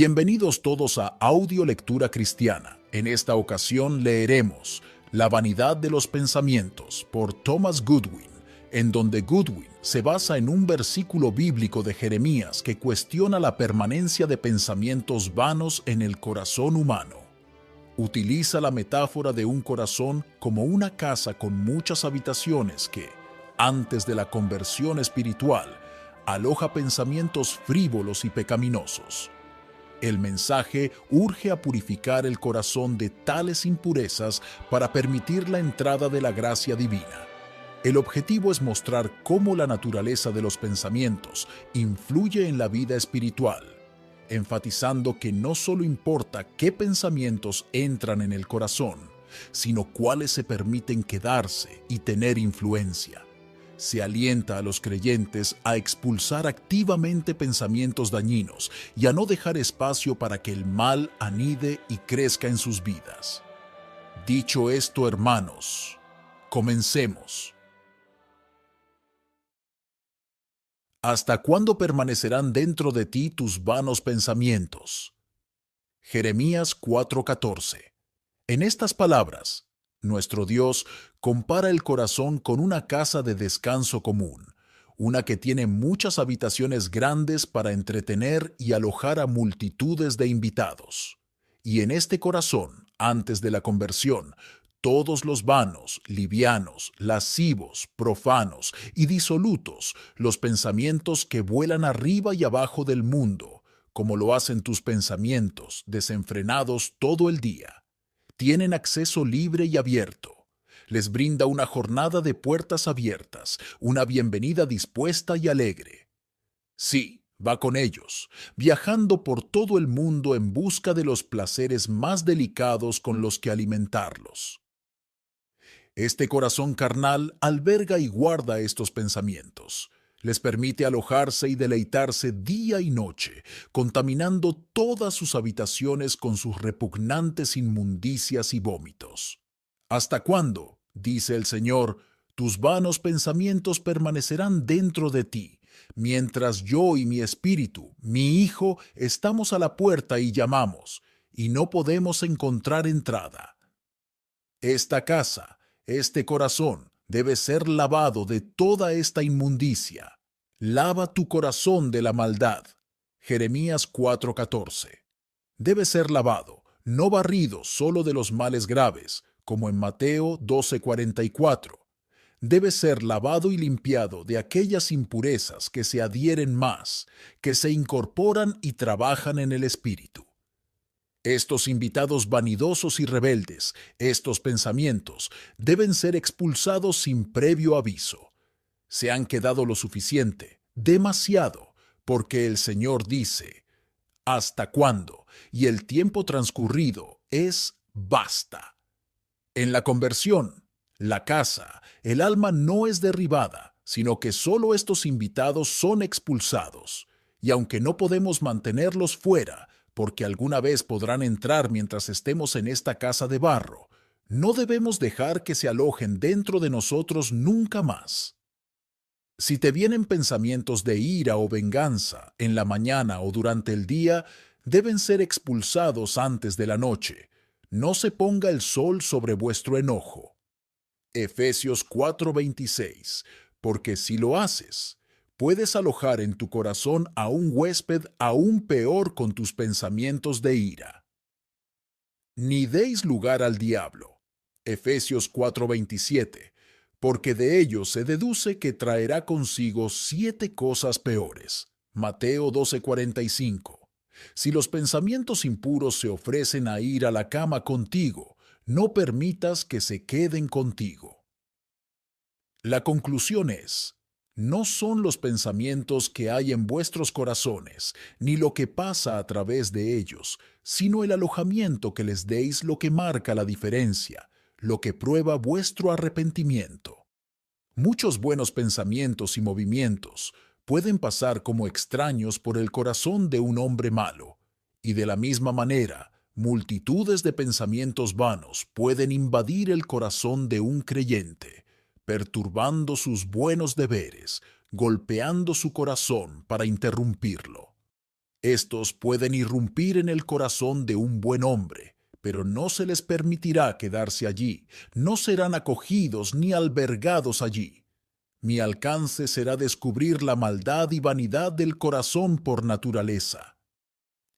Bienvenidos todos a Audio Lectura Cristiana. En esta ocasión leeremos La vanidad de los pensamientos por Thomas Goodwin, en donde Goodwin se basa en un versículo bíblico de Jeremías que cuestiona la permanencia de pensamientos vanos en el corazón humano. Utiliza la metáfora de un corazón como una casa con muchas habitaciones que, antes de la conversión espiritual, aloja pensamientos frívolos y pecaminosos. El mensaje urge a purificar el corazón de tales impurezas para permitir la entrada de la gracia divina. El objetivo es mostrar cómo la naturaleza de los pensamientos influye en la vida espiritual, enfatizando que no solo importa qué pensamientos entran en el corazón, sino cuáles se permiten quedarse y tener influencia. Se alienta a los creyentes a expulsar activamente pensamientos dañinos y a no dejar espacio para que el mal anide y crezca en sus vidas. Dicho esto, hermanos, comencemos. ¿Hasta cuándo permanecerán dentro de ti tus vanos pensamientos? Jeremías 4:14. En estas palabras, nuestro Dios compara el corazón con una casa de descanso común, una que tiene muchas habitaciones grandes para entretener y alojar a multitudes de invitados. Y en este corazón, antes de la conversión, todos los vanos, livianos, lascivos, profanos y disolutos, los pensamientos que vuelan arriba y abajo del mundo, como lo hacen tus pensamientos, desenfrenados todo el día, tienen acceso libre y abierto. Les brinda una jornada de puertas abiertas, una bienvenida dispuesta y alegre. Sí, va con ellos, viajando por todo el mundo en busca de los placeres más delicados con los que alimentarlos. Este corazón carnal alberga y guarda estos pensamientos. Les permite alojarse y deleitarse día y noche, contaminando todas sus habitaciones con sus repugnantes inmundicias y vómitos. ¿Hasta cuándo, dice el Señor, tus vanos pensamientos permanecerán dentro de ti, mientras yo y mi espíritu, mi Hijo, estamos a la puerta y llamamos, y no podemos encontrar entrada? Esta casa, este corazón, debe ser lavado de toda esta inmundicia. Lava tu corazón de la maldad. Jeremías 4:14. Debe ser lavado, no barrido solo de los males graves, como en Mateo 12:44. Debe ser lavado y limpiado de aquellas impurezas que se adhieren más, que se incorporan y trabajan en el espíritu. Estos invitados vanidosos y rebeldes, estos pensamientos, deben ser expulsados sin previo aviso. Se han quedado lo suficiente, demasiado, porque el Señor dice, ¿hasta cuándo? Y el tiempo transcurrido es basta. En la conversión, la casa, el alma no es derribada, sino que solo estos invitados son expulsados. Y aunque no podemos mantenerlos fuera, porque alguna vez podrán entrar mientras estemos en esta casa de barro, no debemos dejar que se alojen dentro de nosotros nunca más. Si te vienen pensamientos de ira o venganza en la mañana o durante el día, deben ser expulsados antes de la noche. No se ponga el sol sobre vuestro enojo. Efesios 4:26. Porque si lo haces, puedes alojar en tu corazón a un huésped aún peor con tus pensamientos de ira. Ni deis lugar al diablo. Efesios 4:27. Porque de ello se deduce que traerá consigo 7 cosas peores. Mateo 12:45. Si los pensamientos impuros se ofrecen a ir a la cama contigo, no permitas que se queden contigo. La conclusión es, no son los pensamientos que hay en vuestros corazones, ni lo que pasa a través de ellos, sino el alojamiento que les deis lo que marca la diferencia, lo que prueba vuestro arrepentimiento. Muchos buenos pensamientos y movimientos pueden pasar como extraños por el corazón de un hombre malo, y de la misma manera, multitudes de pensamientos vanos pueden invadir el corazón de un creyente, perturbando sus buenos deberes, golpeando su corazón para interrumpirlo. Estos pueden irrumpir en el corazón de un buen hombre, pero no se les permitirá quedarse allí, no serán acogidos ni albergados allí. Mi alcance será descubrir la maldad y vanidad del corazón por naturaleza.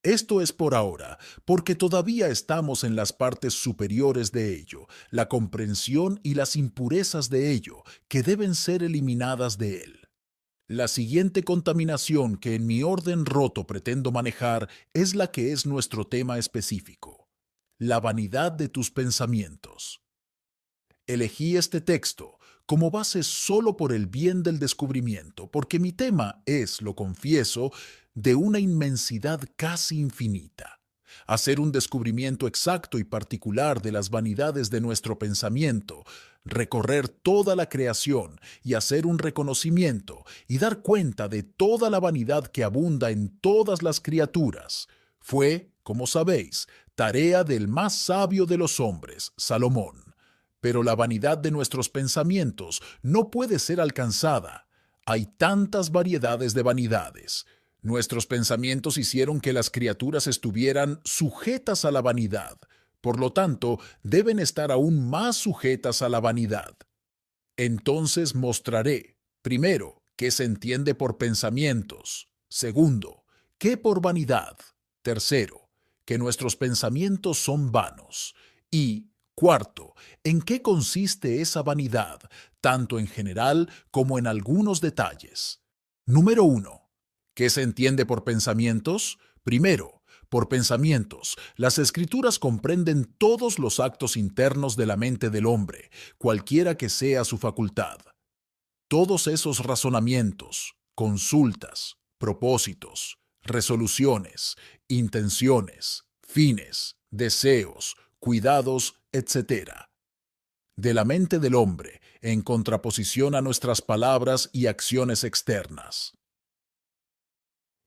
Esto es por ahora, porque todavía estamos en las partes superiores de ello, la comprensión y las impurezas de ello, que deben ser eliminadas de él. La siguiente contaminación que en mi orden roto pretendo manejar es la que es nuestro tema específico: la vanidad de tus pensamientos. Elegí este texto como base solo por el bien del descubrimiento, porque mi tema es, lo confieso, de una inmensidad casi infinita. Hacer un descubrimiento exacto y particular de las vanidades de nuestro pensamiento, recorrer toda la creación y hacer un reconocimiento y dar cuenta de toda la vanidad que abunda en todas las criaturas, fue, como sabéis, tarea del más sabio de los hombres, Salomón. Pero la vanidad de nuestros pensamientos no puede ser alcanzada. Hay tantas variedades de vanidades. Nuestros pensamientos hicieron que las criaturas estuvieran sujetas a la vanidad. Por lo tanto, deben estar aún más sujetas a la vanidad. Entonces mostraré, primero, qué se entiende por pensamientos. Segundo, qué por vanidad. Tercero, que nuestros pensamientos son vanos. Y, cuarto, en qué consiste esa vanidad, tanto en general como en algunos detalles. Número 1. ¿Qué se entiende por pensamientos? Primero, por pensamientos, las escrituras comprenden todos los actos internos de la mente del hombre, cualquiera que sea su facultad. Todos esos razonamientos, consultas, propósitos, resoluciones, intenciones, fines, deseos, cuidados, etc. De la mente del hombre, en contraposición a nuestras palabras y acciones externas.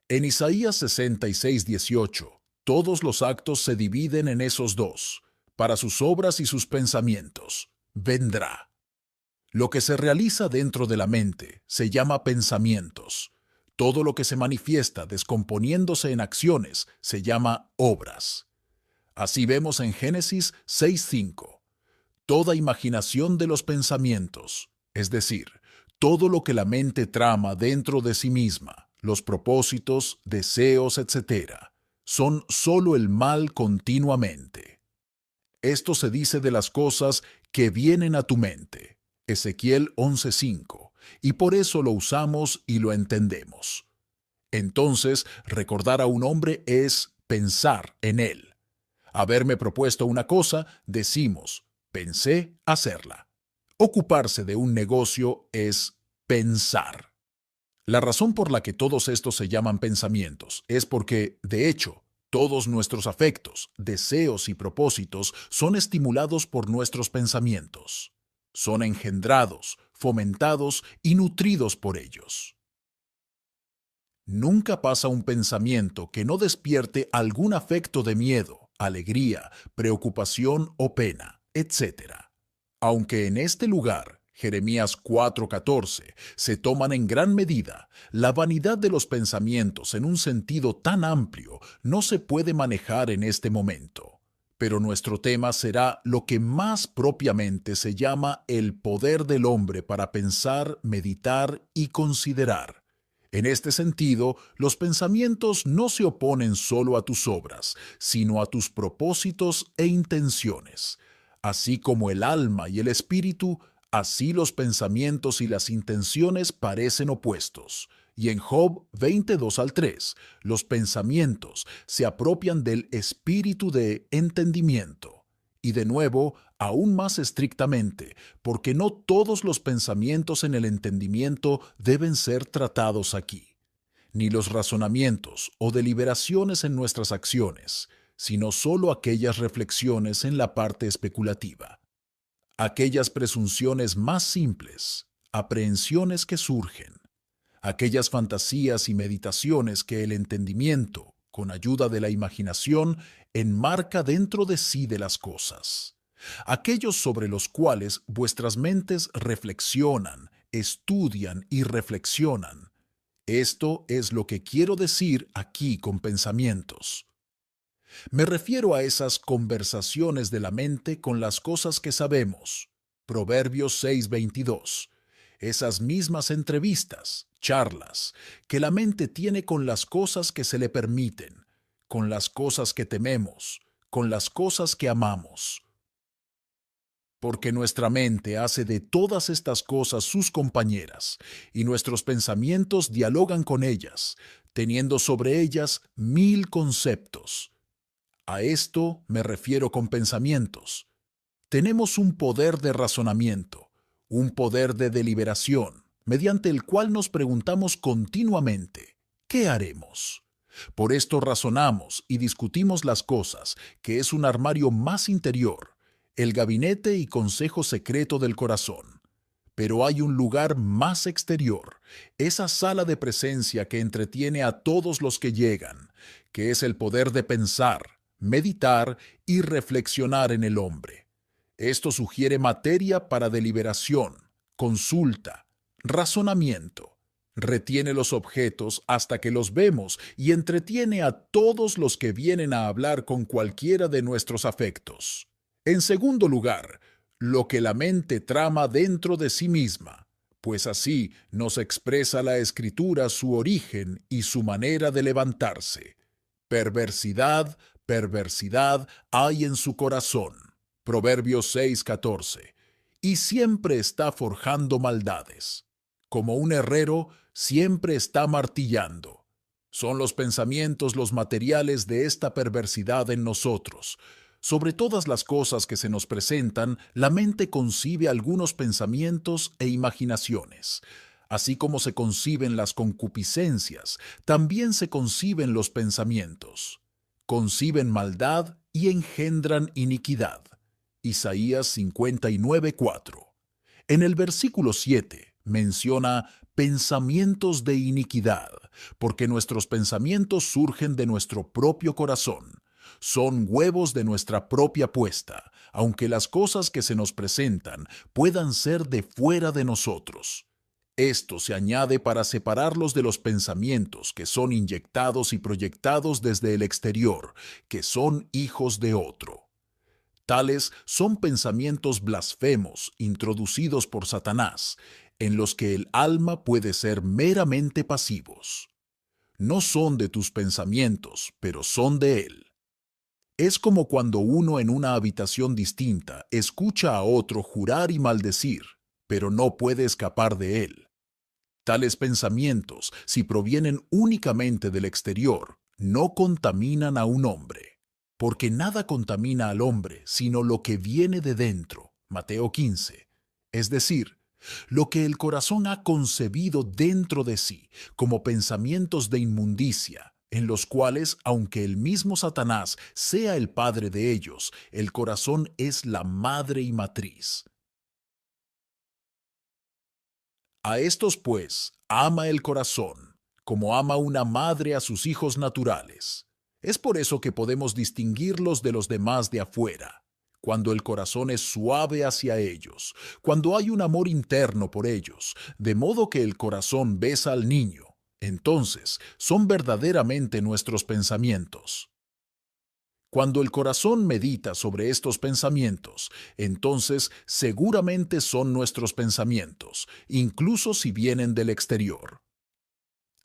En Isaías 66:18, todos los actos se dividen en esos dos: para sus obras y sus pensamientos. Vendrá. Lo que se realiza dentro de la mente se llama pensamientos. Todo lo que se manifiesta descomponiéndose en acciones se llama obras. Así vemos en Génesis 6:5. Toda imaginación de los pensamientos, es decir, todo lo que la mente trama dentro de sí misma, los propósitos, deseos, etc., son solo el mal continuamente. Esto se dice de las cosas que vienen a tu mente. Ezequiel 11:5, y por eso lo usamos y lo entendemos. Entonces, recordar a un hombre es pensar en él. Haberme propuesto una cosa, decimos, pensé hacerla. Ocuparse de un negocio es pensar. La razón por la que todos estos se llaman pensamientos es porque, de hecho, todos nuestros afectos, deseos y propósitos son estimulados por nuestros pensamientos. Son engendrados, fomentados y nutridos por ellos. Nunca pasa un pensamiento que no despierte algún afecto de miedo, alegría, preocupación o pena, etc. Aunque en este lugar, Jeremías 4:14, se toman en gran medida, la vanidad de los pensamientos en un sentido tan amplio no se puede manejar en este momento. Pero nuestro tema será lo que más propiamente se llama el poder del hombre para pensar, meditar y considerar. En este sentido, los pensamientos no se oponen solo a tus obras, sino a tus propósitos e intenciones. Así como el alma y el espíritu, así los pensamientos y las intenciones parecen opuestos. Y en Job 22:3, los pensamientos se apropian del espíritu de entendimiento. Y de nuevo, aún más estrictamente, porque no todos los pensamientos en el entendimiento deben ser tratados aquí, ni los razonamientos o deliberaciones en nuestras acciones, sino solo aquellas reflexiones en la parte especulativa. Aquellas presunciones más simples, aprehensiones que surgen, aquellas fantasías y meditaciones que el entendimiento, con ayuda de la imaginación, enmarca dentro de sí de las cosas, aquellos sobre los cuales vuestras mentes reflexionan, estudian y reflexionan, Esto es lo que quiero decir aquí con pensamientos. Me refiero a esas conversaciones de la mente con las cosas que sabemos. Proverbios 6:22. Esas mismas entrevistas, charlas, que la mente tiene con las cosas que se le permiten, con las cosas que tememos, con las cosas que amamos. Porque nuestra mente hace de todas estas cosas sus compañeras, y nuestros pensamientos dialogan con ellas, teniendo sobre ellas 1000 conceptos. A esto me refiero con pensamientos. Tenemos un poder de razonamiento, un poder de deliberación, mediante el cual nos preguntamos continuamente, ¿qué haremos? Por esto razonamos y discutimos las cosas, que es un armario más interior, el gabinete y consejo secreto del corazón. Pero hay un lugar más exterior, esa sala de presencia que entretiene a todos los que llegan, que es el poder de pensar, meditar y reflexionar en el hombre. Esto sugiere materia para deliberación, consulta, razonamiento. Retiene los objetos hasta que los vemos y entretiene a todos los que vienen a hablar con cualquiera de nuestros afectos. En segundo lugar, lo que la mente trama dentro de sí misma, pues así nos expresa la Escritura su origen y su manera de levantarse. Perversidad, perversidad hay en su corazón. Proverbios 6:14. Y siempre está forjando maldades. Como un herrero, siempre está martillando. Son los pensamientos los materiales de esta perversidad en nosotros. Sobre todas las cosas que se nos presentan, la mente concibe algunos pensamientos e imaginaciones. Así como se conciben las concupiscencias, también se conciben los pensamientos. Conciben maldad y engendran iniquidad. Isaías 59:4. En el versículo 7 menciona pensamientos de iniquidad, porque nuestros pensamientos surgen de nuestro propio corazón. Son huevos de nuestra propia puesta, aunque las cosas que se nos presentan puedan ser de fuera de nosotros. Esto se añade para separarlos de los pensamientos que son inyectados y proyectados desde el exterior, que son hijos de otro. Tales son pensamientos blasfemos introducidos por Satanás, en los que el alma puede ser meramente pasivos. No son de tus pensamientos, pero son de él. Es como cuando uno en una habitación distinta escucha a otro jurar y maldecir, pero no puede escapar de él. Tales pensamientos, si provienen únicamente del exterior, no contaminan a un hombre, porque nada contamina al hombre sino lo que viene de dentro. Mateo 15. Es decir, lo que el corazón ha concebido dentro de sí, como pensamientos de inmundicia, en los cuales, aunque el mismo Satanás sea el padre de ellos, el corazón es la madre y matriz. A estos, pues, ama el corazón, como ama una madre a sus hijos naturales. Es por eso que podemos distinguirlos de los demás de afuera, cuando el corazón es suave hacia ellos, cuando hay un amor interno por ellos, de modo que el corazón besa al niño. Entonces, son verdaderamente nuestros pensamientos. Cuando el corazón medita sobre estos pensamientos, entonces seguramente son nuestros pensamientos, incluso si vienen del exterior.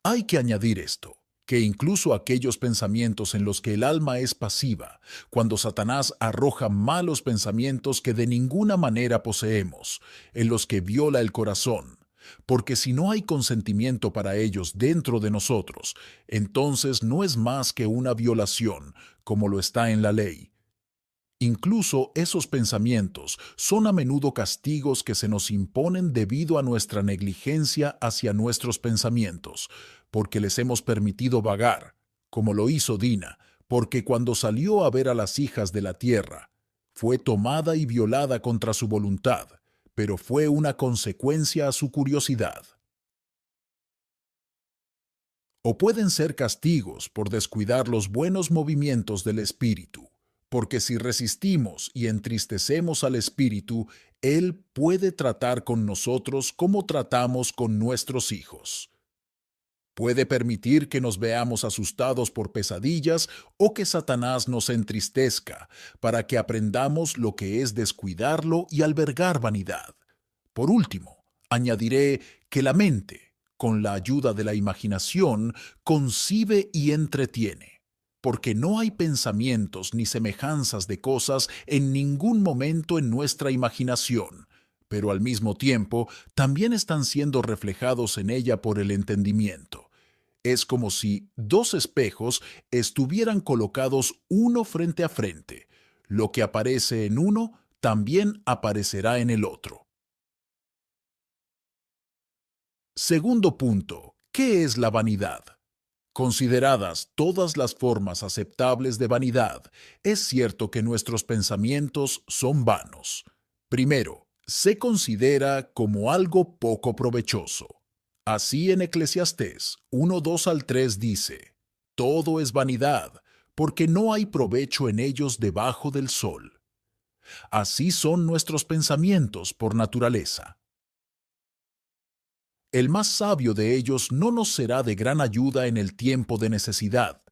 Hay que añadir esto, que incluso aquellos pensamientos en los que el alma es pasiva, cuando Satanás arroja malos pensamientos que de ninguna manera poseemos, en los que viola el corazón, porque si no hay consentimiento para ellos dentro de nosotros, entonces no es más que una violación, como lo está en la ley. Incluso esos pensamientos son a menudo castigos que se nos imponen debido a nuestra negligencia hacia nuestros pensamientos, porque les hemos permitido vagar, como lo hizo Dina, porque cuando salió a ver a las hijas de la tierra, fue tomada y violada contra su voluntad, pero fue una consecuencia a su curiosidad. O pueden ser castigos por descuidar los buenos movimientos del espíritu, porque si resistimos y entristecemos al espíritu, él puede tratar con nosotros como tratamos con nuestros hijos. Puede permitir que nos veamos asustados por pesadillas o que Satanás nos entristezca, para que aprendamos lo que es descuidarlo y albergar vanidad. Por último, añadiré que la mente, con la ayuda de la imaginación, concibe y entretiene, porque no hay pensamientos ni semejanzas de cosas en ningún momento en nuestra imaginación, pero al mismo tiempo también están siendo reflejados en ella por el entendimiento. Es como si dos espejos estuvieran colocados uno frente a frente. Lo que aparece en uno también aparecerá en el otro. Segundo punto, ¿qué es la vanidad? Consideradas todas las formas aceptables de vanidad, es cierto que nuestros pensamientos son vanos. Primero, se considera como algo poco provechoso. Así en Eclesiastés 1:2 al 3 dice, todo es vanidad, porque no hay provecho en ellos debajo del sol. Así son nuestros pensamientos por naturaleza. El más sabio de ellos no nos será de gran ayuda en el tiempo de necesidad,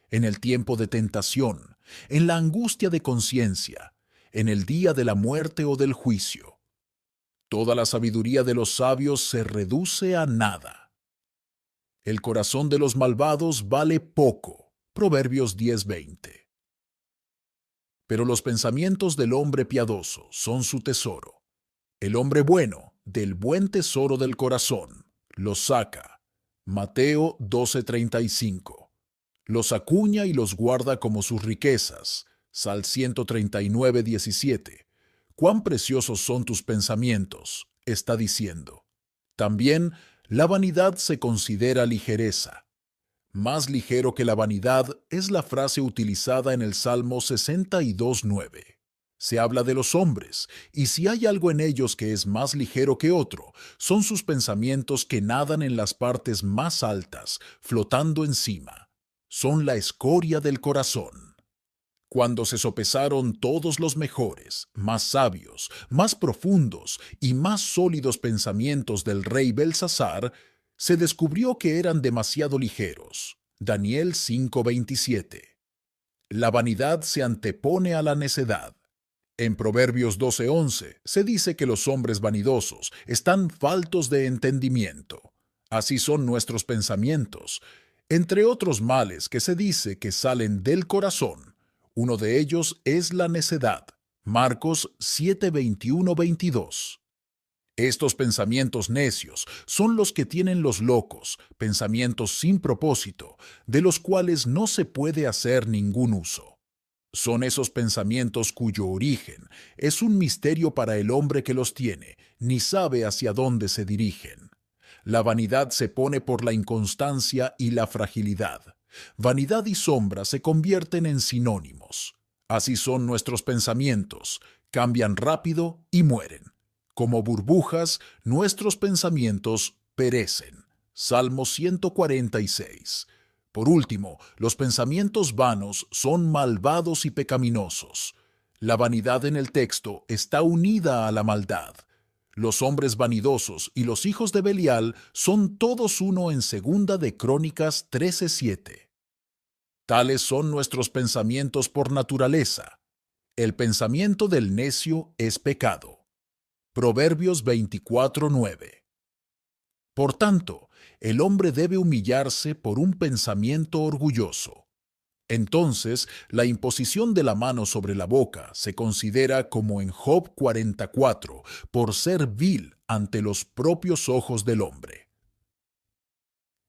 en el tiempo de tentación, en la angustia de conciencia, en el día de la muerte o del juicio. Toda la sabiduría de los sabios se reduce a nada. El corazón de los malvados vale poco. Proverbios 10:20. Pero los pensamientos del hombre piadoso son su tesoro. El hombre bueno, del buen tesoro del corazón, los saca. Mateo 12:35. Los acuña y los guarda como sus riquezas. Sal 139:17. Cuán preciosos son tus pensamientos, está diciendo. También la vanidad se considera ligereza. Más ligero que la vanidad es la frase utilizada en el Salmo 62:9. Se habla de los hombres, y si hay algo en ellos que es más ligero que otro, son sus pensamientos que nadan en las partes más altas, flotando encima. Son la escoria del corazón. Cuando se sopesaron todos los mejores, más sabios, más profundos y más sólidos pensamientos del rey Belsasar, se descubrió que eran demasiado ligeros. Daniel 5:27. La vanidad se antepone a la necedad. En Proverbios 12:11 se dice que los hombres vanidosos están faltos de entendimiento. Así son nuestros pensamientos. Entre otros males que se dice que salen del corazón, uno de ellos es la necedad. Marcos 7:21-22. Estos pensamientos necios son los que tienen los locos, pensamientos sin propósito, de los cuales no se puede hacer ningún uso. Son esos pensamientos cuyo origen es un misterio para el hombre que los tiene, ni sabe hacia dónde se dirigen. La vanidad se pone por la inconstancia y la fragilidad. Vanidad y sombra se convierten en sinónimos. Así son nuestros pensamientos, cambian rápido y mueren. Como burbujas, nuestros pensamientos perecen. Salmo 146. Por último, los pensamientos vanos son malvados y pecaminosos. La vanidad en el texto está unida a la maldad. Los hombres vanidosos y los hijos de Belial son todos uno en Segunda de Crónicas 13:7. Tales son nuestros pensamientos por naturaleza. El pensamiento del necio es pecado. Proverbios 24:9. Por tanto, el hombre debe humillarse por un pensamiento orgulloso. Entonces, la imposición de la mano sobre la boca se considera como en Job 44, por ser vil ante los propios ojos del hombre.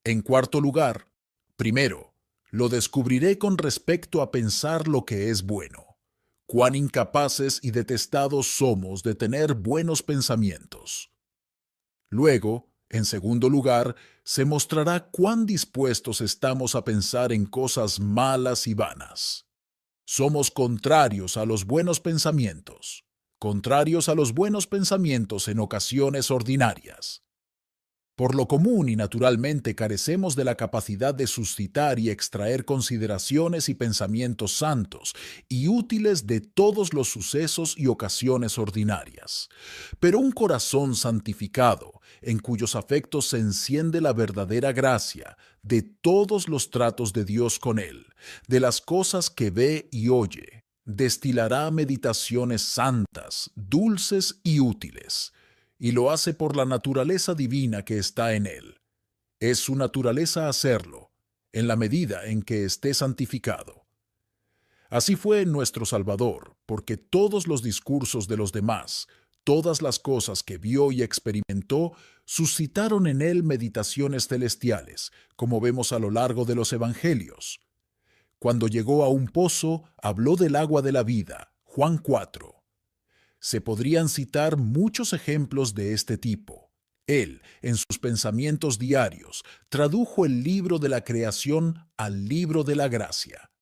En cuarto lugar, primero, lo descubriré con respecto a pensar lo que es bueno. Cuán incapaces y detestados somos de tener buenos pensamientos. Luego, en segundo lugar, se mostrará cuán dispuestos estamos a pensar en cosas malas y vanas. Somos contrarios a los buenos pensamientos, contrarios a los buenos pensamientos en ocasiones ordinarias. Por lo común y naturalmente carecemos de la capacidad de suscitar y extraer consideraciones y pensamientos santos y útiles de todos los sucesos y ocasiones ordinarias. Pero un corazón santificado, en cuyos afectos se enciende la verdadera gracia de todos los tratos de Dios con él, de las cosas que ve y oye, destilará meditaciones santas, dulces y útiles, y lo hace por la naturaleza divina que está en él. Es su naturaleza hacerlo, en la medida en que esté santificado. Así fue nuestro Salvador, porque todos los discursos de los demás, todas las cosas que vio y experimentó, suscitaron en él meditaciones celestiales, como vemos a lo largo de los Evangelios. Cuando llegó a un pozo, habló del agua de la vida, Juan 4. Se podrían citar muchos ejemplos de este tipo. Él, en sus pensamientos diarios, tradujo el libro de la creación al libro de la gracia.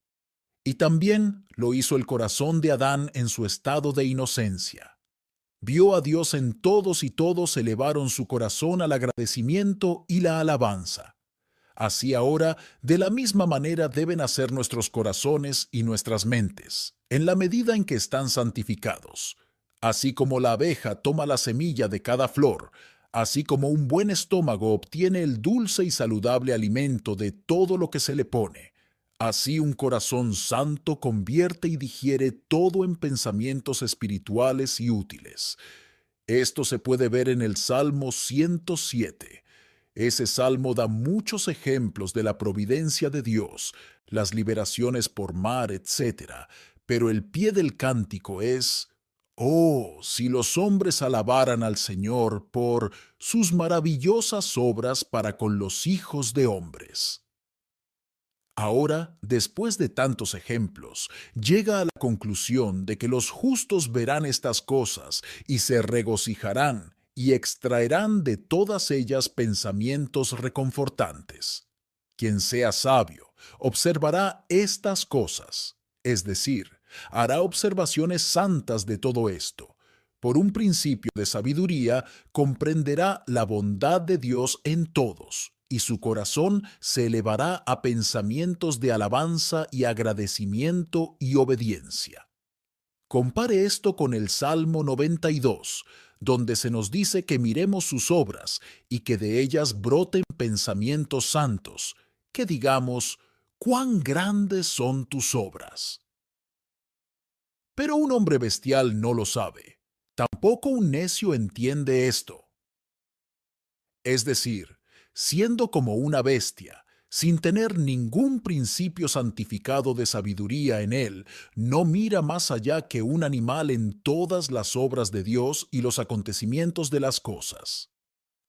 Y también lo hizo el corazón de Adán en su estado de inocencia. Vio a Dios en todos y todos elevaron su corazón al agradecimiento y la alabanza. Así ahora, de la misma manera deben hacer nuestros corazones y nuestras mentes, en la medida en que están santificados. Así como la abeja toma la semilla de cada flor, así como un buen estómago obtiene el dulce y saludable alimento de todo lo que se le pone, así un corazón santo convierte y digiere todo en pensamientos espirituales y útiles. Esto se puede ver en el Salmo 107. Ese salmo da muchos ejemplos de la providencia de Dios, las liberaciones por mar, etc. Pero el pie del cántico es: oh, si los hombres alabaran al Señor por sus maravillosas obras para con los hijos de hombres. Ahora, después de tantos ejemplos, llega a la conclusión de que los justos verán estas cosas y se regocijarán y extraerán de todas ellas pensamientos reconfortantes. Quien sea sabio, observará estas cosas, es decir, hará observaciones santas de todo esto. Por un principio de sabiduría, comprenderá la bondad de Dios en todos, y su corazón se elevará a pensamientos de alabanza y agradecimiento y obediencia. Compare esto con el Salmo 92, donde se nos dice que miremos sus obras y que de ellas broten pensamientos santos, que digamos: «¡Cuán grandes son tus obras!». Pero un hombre bestial no lo sabe. Tampoco un necio entiende esto. Es decir, siendo como una bestia, sin tener ningún principio santificado de sabiduría en él, no mira más allá que un animal en todas las obras de Dios y los acontecimientos de las cosas.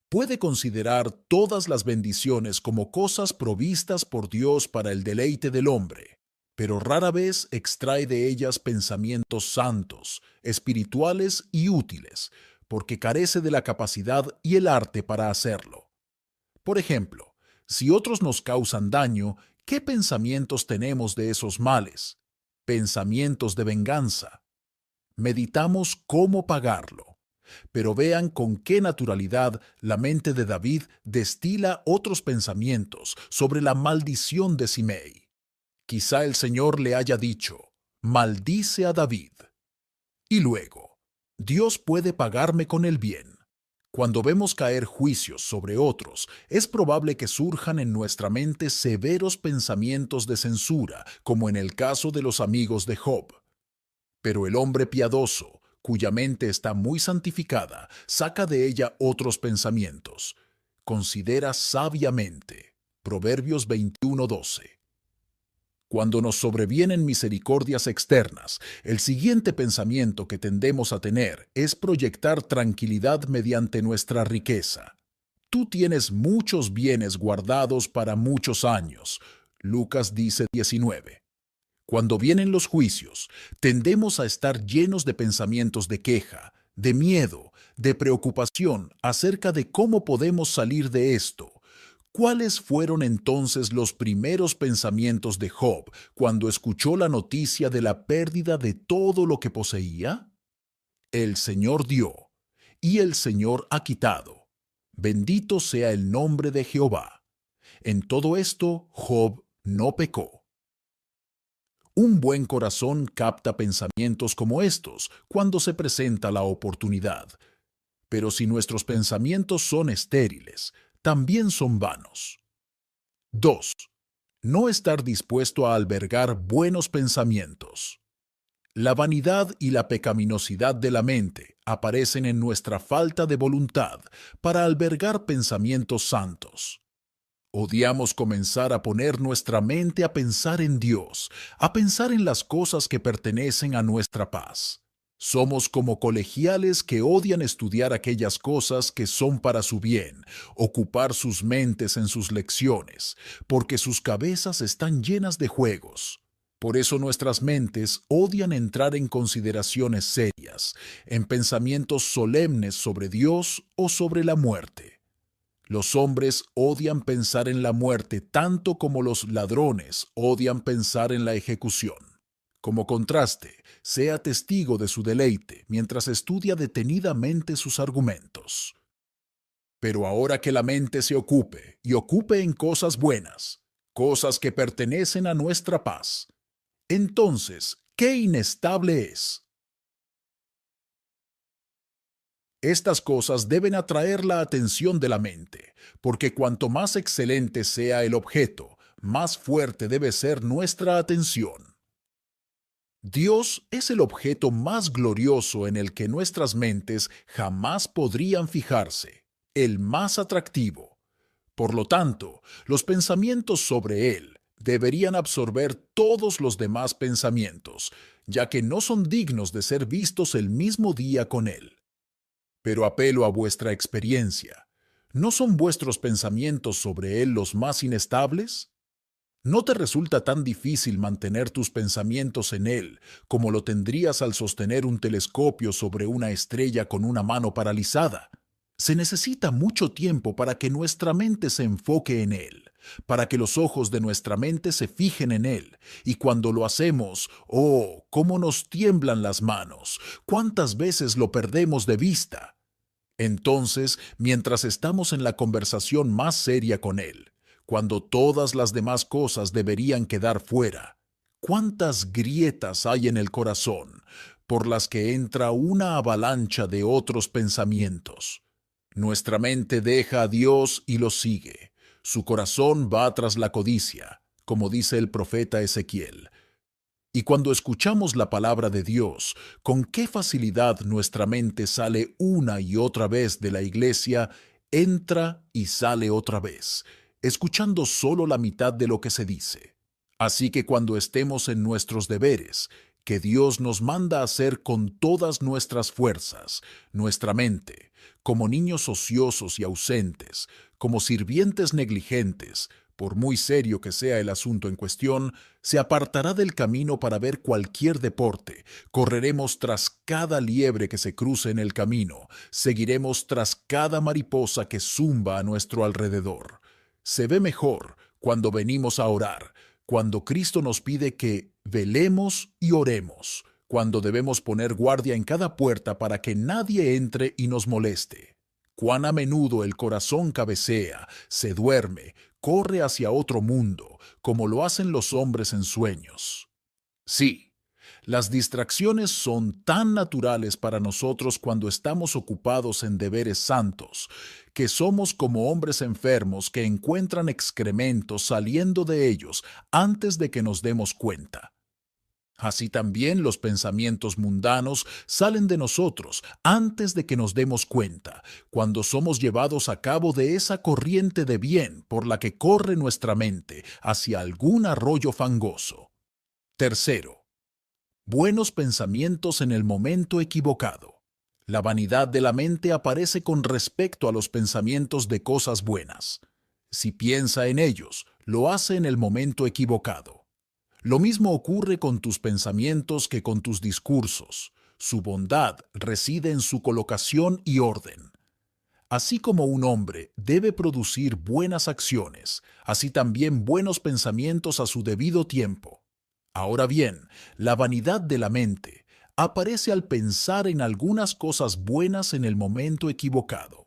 Puede considerar todas las bendiciones como cosas provistas por Dios para el deleite del hombre, pero rara vez extrae de ellas pensamientos santos, espirituales y útiles, porque carece de la capacidad y el arte para hacerlo. Por ejemplo, si otros nos causan daño, ¿qué pensamientos tenemos de esos males? Pensamientos de venganza. Meditamos cómo pagarlo. Pero vean con qué naturalidad la mente de David destila otros pensamientos sobre la maldición de Simei. Quizá el Señor le haya dicho: «Maldice a David». Y luego: «Dios puede pagarme con el bien». Cuando vemos caer juicios sobre otros, es probable que surjan en nuestra mente severos pensamientos de censura, como en el caso de los amigos de Job. Pero el hombre piadoso, cuya mente está muy santificada, saca de ella otros pensamientos. Considera sabiamente. Proverbios 21:12. Cuando nos sobrevienen misericordias externas, el siguiente pensamiento que tendemos a tener es proyectar tranquilidad mediante nuestra riqueza. Tú tienes muchos bienes guardados para muchos años. Lucas dice 19. Cuando vienen los juicios, tendemos a estar llenos de pensamientos de queja, de miedo, de preocupación acerca de cómo podemos salir de esto. ¿Cuáles fueron entonces los primeros pensamientos de Job cuando escuchó la noticia de la pérdida de todo lo que poseía? El Señor dio, y el Señor ha quitado. Bendito sea el nombre de Jehová. En todo esto, Job no pecó. Un buen corazón capta pensamientos como estos cuando se presenta la oportunidad. Pero si nuestros pensamientos son estériles, también son vanos. 2. No estar dispuesto a albergar buenos pensamientos. La vanidad y la pecaminosidad de la mente aparecen en nuestra falta de voluntad para albergar pensamientos santos. Odiamos comenzar a poner nuestra mente a pensar en Dios, a pensar en las cosas que pertenecen a nuestra paz. Somos como colegiales que odian estudiar aquellas cosas que son para su bien, ocupar sus mentes en sus lecciones, porque sus cabezas están llenas de juegos. Por eso nuestras mentes odian entrar en consideraciones serias, en pensamientos solemnes sobre Dios o sobre la muerte. Los hombres odian pensar en la muerte tanto como los ladrones odian pensar en la ejecución. Como contraste, sea testigo de su deleite mientras estudia detenidamente sus argumentos. Pero ahora que la mente se ocupe, y ocupe en cosas buenas, cosas que pertenecen a nuestra paz, entonces, ¿qué inestable es? Estas cosas deben atraer la atención de la mente, porque cuanto más excelente sea el objeto, más fuerte debe ser nuestra atención. Dios es el objeto más glorioso en el que nuestras mentes jamás podrían fijarse, el más atractivo. Por lo tanto, los pensamientos sobre Él deberían absorber todos los demás pensamientos, ya que no son dignos de ser vistos el mismo día con Él. Pero apelo a vuestra experiencia. ¿No son vuestros pensamientos sobre Él los más inestables? ¿No te resulta tan difícil mantener tus pensamientos en Él como lo tendrías al sostener un telescopio sobre una estrella con una mano paralizada? Se necesita mucho tiempo para que nuestra mente se enfoque en Él, para que los ojos de nuestra mente se fijen en Él. Y cuando lo hacemos, ¡oh, cómo nos tiemblan las manos! ¿Cuántas veces lo perdemos de vista? Entonces, mientras estamos en la conversación más seria con Él, cuando todas las demás cosas deberían quedar fuera, ¿cuántas grietas hay en el corazón por las que entra una avalancha de otros pensamientos? Nuestra mente deja a Dios y lo sigue. Su corazón va tras la codicia, como dice el profeta Ezequiel. Y cuando escuchamos la palabra de Dios, con qué facilidad nuestra mente sale una y otra vez de la iglesia, entra y sale otra vez, escuchando solo la mitad de lo que se dice. Así que cuando estemos en nuestros deberes, que Dios nos manda hacer con todas nuestras fuerzas, nuestra mente, como niños ociosos y ausentes, como sirvientes negligentes, por muy serio que sea el asunto en cuestión, se apartará del camino para ver cualquier deporte, correremos tras cada liebre que se cruce en el camino, seguiremos tras cada mariposa que zumba a nuestro alrededor. Se ve mejor cuando venimos a orar, cuando Cristo nos pide que velemos y oremos, cuando debemos poner guardia en cada puerta para que nadie entre y nos moleste. Cuán a menudo el corazón cabecea, se duerme, corre hacia otro mundo, como lo hacen los hombres en sueños. Sí, las distracciones son tan naturales para nosotros cuando estamos ocupados en deberes santos, que somos como hombres enfermos que encuentran excrementos saliendo de ellos antes de que nos demos cuenta. Así también los pensamientos mundanos salen de nosotros antes de que nos demos cuenta, cuando somos llevados a cabo de esa corriente de bien por la que corre nuestra mente hacia algún arroyo fangoso. Tercero, buenos pensamientos en el momento equivocado. La vanidad de la mente aparece con respecto a los pensamientos de cosas buenas. Si piensa en ellos, lo hace en el momento equivocado. Lo mismo ocurre con tus pensamientos que con tus discursos. Su bondad reside en su colocación y orden. Así como un hombre debe producir buenas acciones, así también buenos pensamientos a su debido tiempo. Ahora bien, la vanidad de la mente aparece al pensar en algunas cosas buenas en el momento equivocado.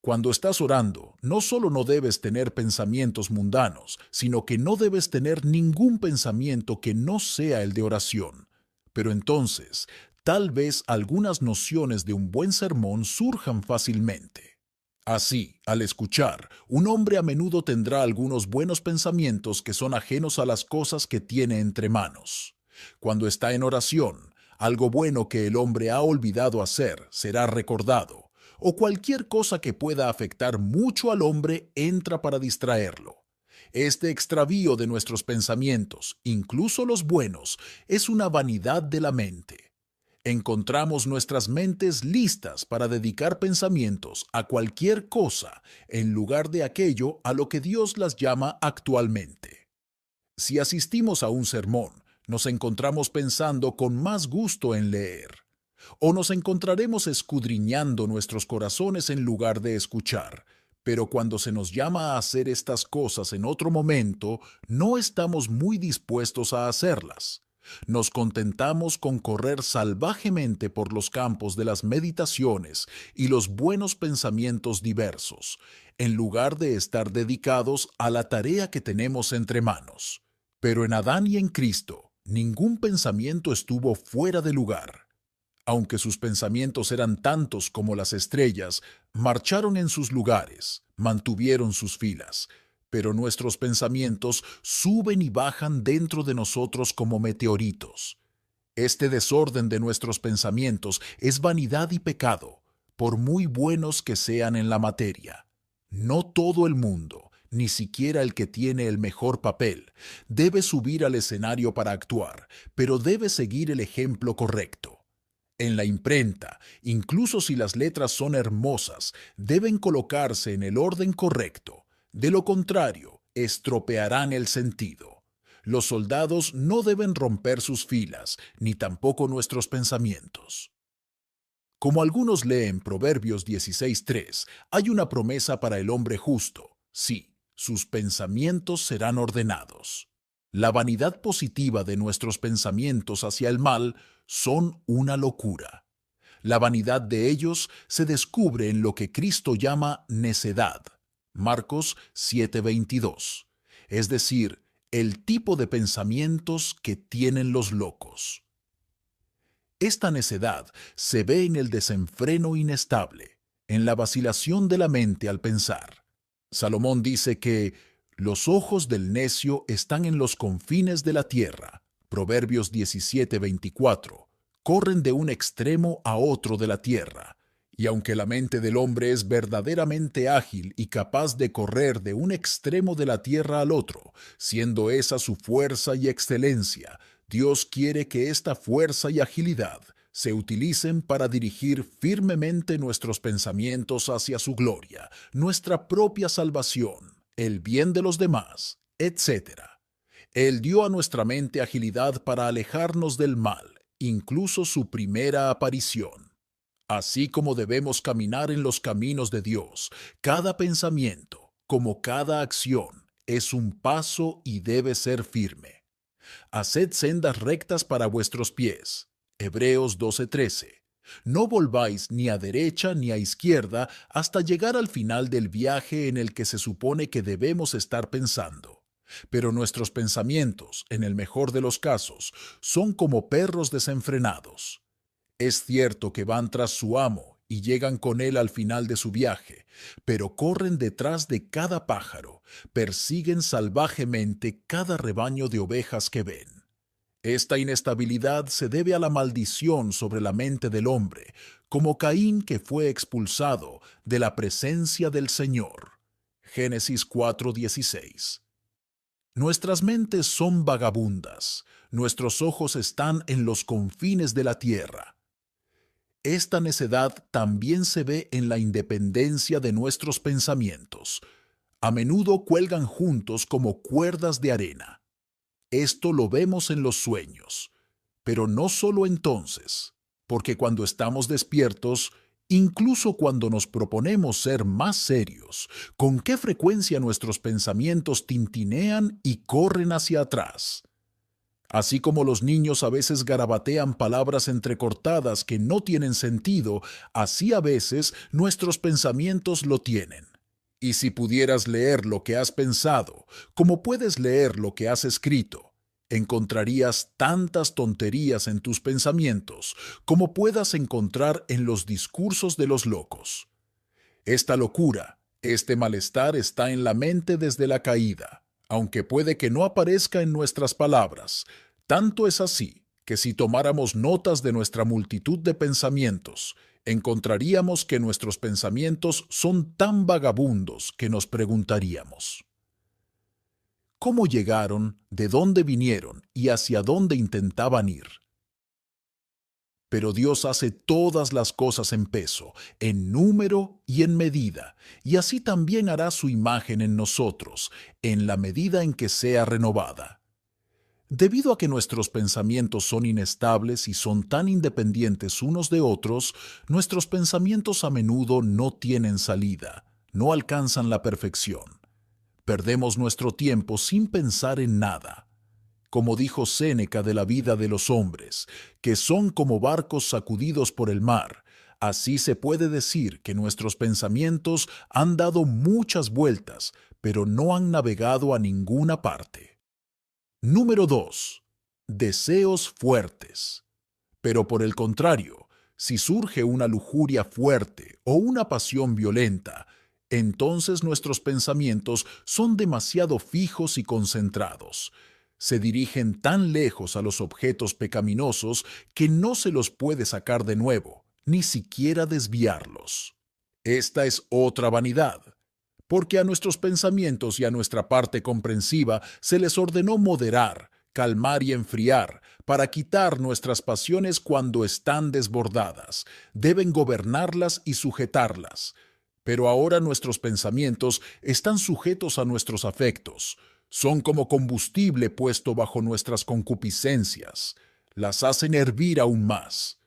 Cuando estás orando, no solo no debes tener pensamientos mundanos, sino que no debes tener ningún pensamiento que no sea el de oración. Pero entonces, tal vez algunas nociones de un buen sermón surjan fácilmente. Así, al escuchar, un hombre a menudo tendrá algunos buenos pensamientos que son ajenos a las cosas que tiene entre manos. Cuando está en oración, algo bueno que el hombre ha olvidado hacer será recordado, o cualquier cosa que pueda afectar mucho al hombre entra para distraerlo. Este extravío de nuestros pensamientos, incluso los buenos, es una vanidad de la mente. Encontramos nuestras mentes listas para dedicar pensamientos a cualquier cosa en lugar de aquello a lo que Dios las llama actualmente. Si asistimos a un sermón, nos encontramos pensando con más gusto en leer, o nos encontraremos escudriñando nuestros corazones en lugar de escuchar. Pero cuando se nos llama a hacer estas cosas en otro momento, no estamos muy dispuestos a hacerlas. Nos contentamos con correr salvajemente por los campos de las meditaciones y los buenos pensamientos diversos, en lugar de estar dedicados a la tarea que tenemos entre manos. Pero en Adán y en Cristo, ningún pensamiento estuvo fuera de lugar. Aunque sus pensamientos eran tantos como las estrellas, marcharon en sus lugares, mantuvieron sus filas. Pero nuestros pensamientos suben y bajan dentro de nosotros como meteoritos. Este desorden de nuestros pensamientos es vanidad y pecado, por muy buenos que sean en la materia. No todo el mundo, ni siquiera el que tiene el mejor papel, debe subir al escenario para actuar, pero debe seguir el ejemplo correcto. En la imprenta, incluso si las letras son hermosas, deben colocarse en el orden correcto. De lo contrario, estropearán el sentido. Los soldados no deben romper sus filas, ni tampoco nuestros pensamientos. Como algunos leen Proverbios 16:3, hay una promesa para el hombre justo. Sí, sus pensamientos serán ordenados. La vanidad positiva de nuestros pensamientos hacia el mal son una locura. La vanidad de ellos se descubre en lo que Cristo llama necedad. Marcos 7:22. Es decir, el tipo de pensamientos que tienen los locos. Esta necedad se ve en el desenfreno inestable, en la vacilación de la mente al pensar. Salomón dice que los ojos del necio están en los confines de la tierra. Proverbios 17:24. Corren de un extremo a otro de la tierra. Y aunque la mente del hombre es verdaderamente ágil y capaz de correr de un extremo de la tierra al otro, siendo esa su fuerza y excelencia, Dios quiere que esta fuerza y agilidad se utilicen para dirigir firmemente nuestros pensamientos hacia su gloria, nuestra propia salvación, el bien de los demás, etc. Él dio a nuestra mente agilidad para alejarnos del mal, incluso su primera aparición. Así como debemos caminar en los caminos de Dios, cada pensamiento, como cada acción, es un paso y debe ser firme. Haced sendas rectas para vuestros pies. Hebreos 12:13. No volváis ni a derecha ni a izquierda hasta llegar al final del viaje en el que se supone que debemos estar pensando. Pero nuestros pensamientos, en el mejor de los casos, son como perros desenfrenados. Es cierto que van tras su amo y llegan con él al final de su viaje, pero corren detrás de cada pájaro, persiguen salvajemente cada rebaño de ovejas que ven. Esta inestabilidad se debe a la maldición sobre la mente del hombre, como Caín que fue expulsado de la presencia del Señor. Génesis 4:16. Nuestras mentes son vagabundas, nuestros ojos están en los confines de la tierra. Esta necedad también se ve en la independencia de nuestros pensamientos. A menudo cuelgan juntos como cuerdas de arena. Esto lo vemos en los sueños, pero no solo entonces, porque cuando estamos despiertos, incluso cuando nos proponemos ser más serios, ¿con qué frecuencia nuestros pensamientos tintinean y corren hacia atrás? Así como los niños a veces garabatean palabras entrecortadas que no tienen sentido, así a veces nuestros pensamientos lo tienen. Y si pudieras leer lo que has pensado, como puedes leer lo que has escrito, encontrarías tantas tonterías en tus pensamientos como puedas encontrar en los discursos de los locos. Esta locura, este malestar está en la mente desde la caída, aunque puede que no aparezca en nuestras palabras. Tanto es así que si tomáramos notas de nuestra multitud de pensamientos, encontraríamos que nuestros pensamientos son tan vagabundos que nos preguntaríamos: ¿cómo llegaron, de dónde vinieron y hacia dónde intentaban ir? Pero Dios hace todas las cosas en peso, en número y en medida, y así también hará su imagen en nosotros, en la medida en que sea renovada. Debido a que nuestros pensamientos son inestables y son tan independientes unos de otros, nuestros pensamientos a menudo no tienen salida, no alcanzan la perfección. Perdemos nuestro tiempo sin pensar en nada. Como dijo Séneca de la vida de los hombres, que son como barcos sacudidos por el mar, así se puede decir que nuestros pensamientos han dado muchas vueltas, pero no han navegado a ninguna parte. Número 2. Deseos fuertes. Pero por el contrario, si surge una lujuria fuerte o una pasión violenta, entonces nuestros pensamientos son demasiado fijos y concentrados. Se dirigen tan lejos a los objetos pecaminosos que no se los puede sacar de nuevo, ni siquiera desviarlos. Esta es otra vanidad, porque a nuestros pensamientos y a nuestra parte comprensiva se les ordenó moderar, calmar y enfriar, para quitar nuestras pasiones cuando están desbordadas. Deben gobernarlas y sujetarlas. Pero ahora nuestros pensamientos están sujetos a nuestros afectos. Son como combustible puesto bajo nuestras concupiscencias. Las hacen hervir aún más.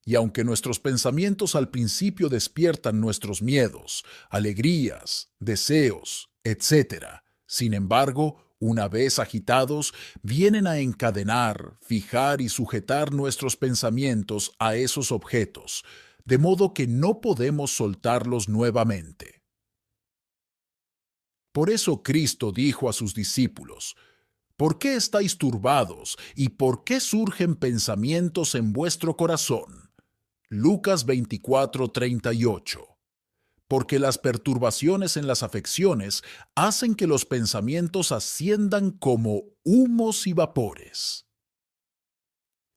Y aunque nuestros pensamientos al principio despiertan nuestros miedos, alegrías, deseos, etc., sin embargo, una vez agitados, vienen a encadenar, fijar y sujetar nuestros pensamientos a esos objetos, de modo que no podemos soltarlos nuevamente. Por eso Cristo dijo a sus discípulos: ¿por qué estáis turbados y por qué surgen pensamientos en vuestro corazón? Lucas 24:38. Porque las perturbaciones en las afecciones hacen que los pensamientos asciendan como humos y vapores.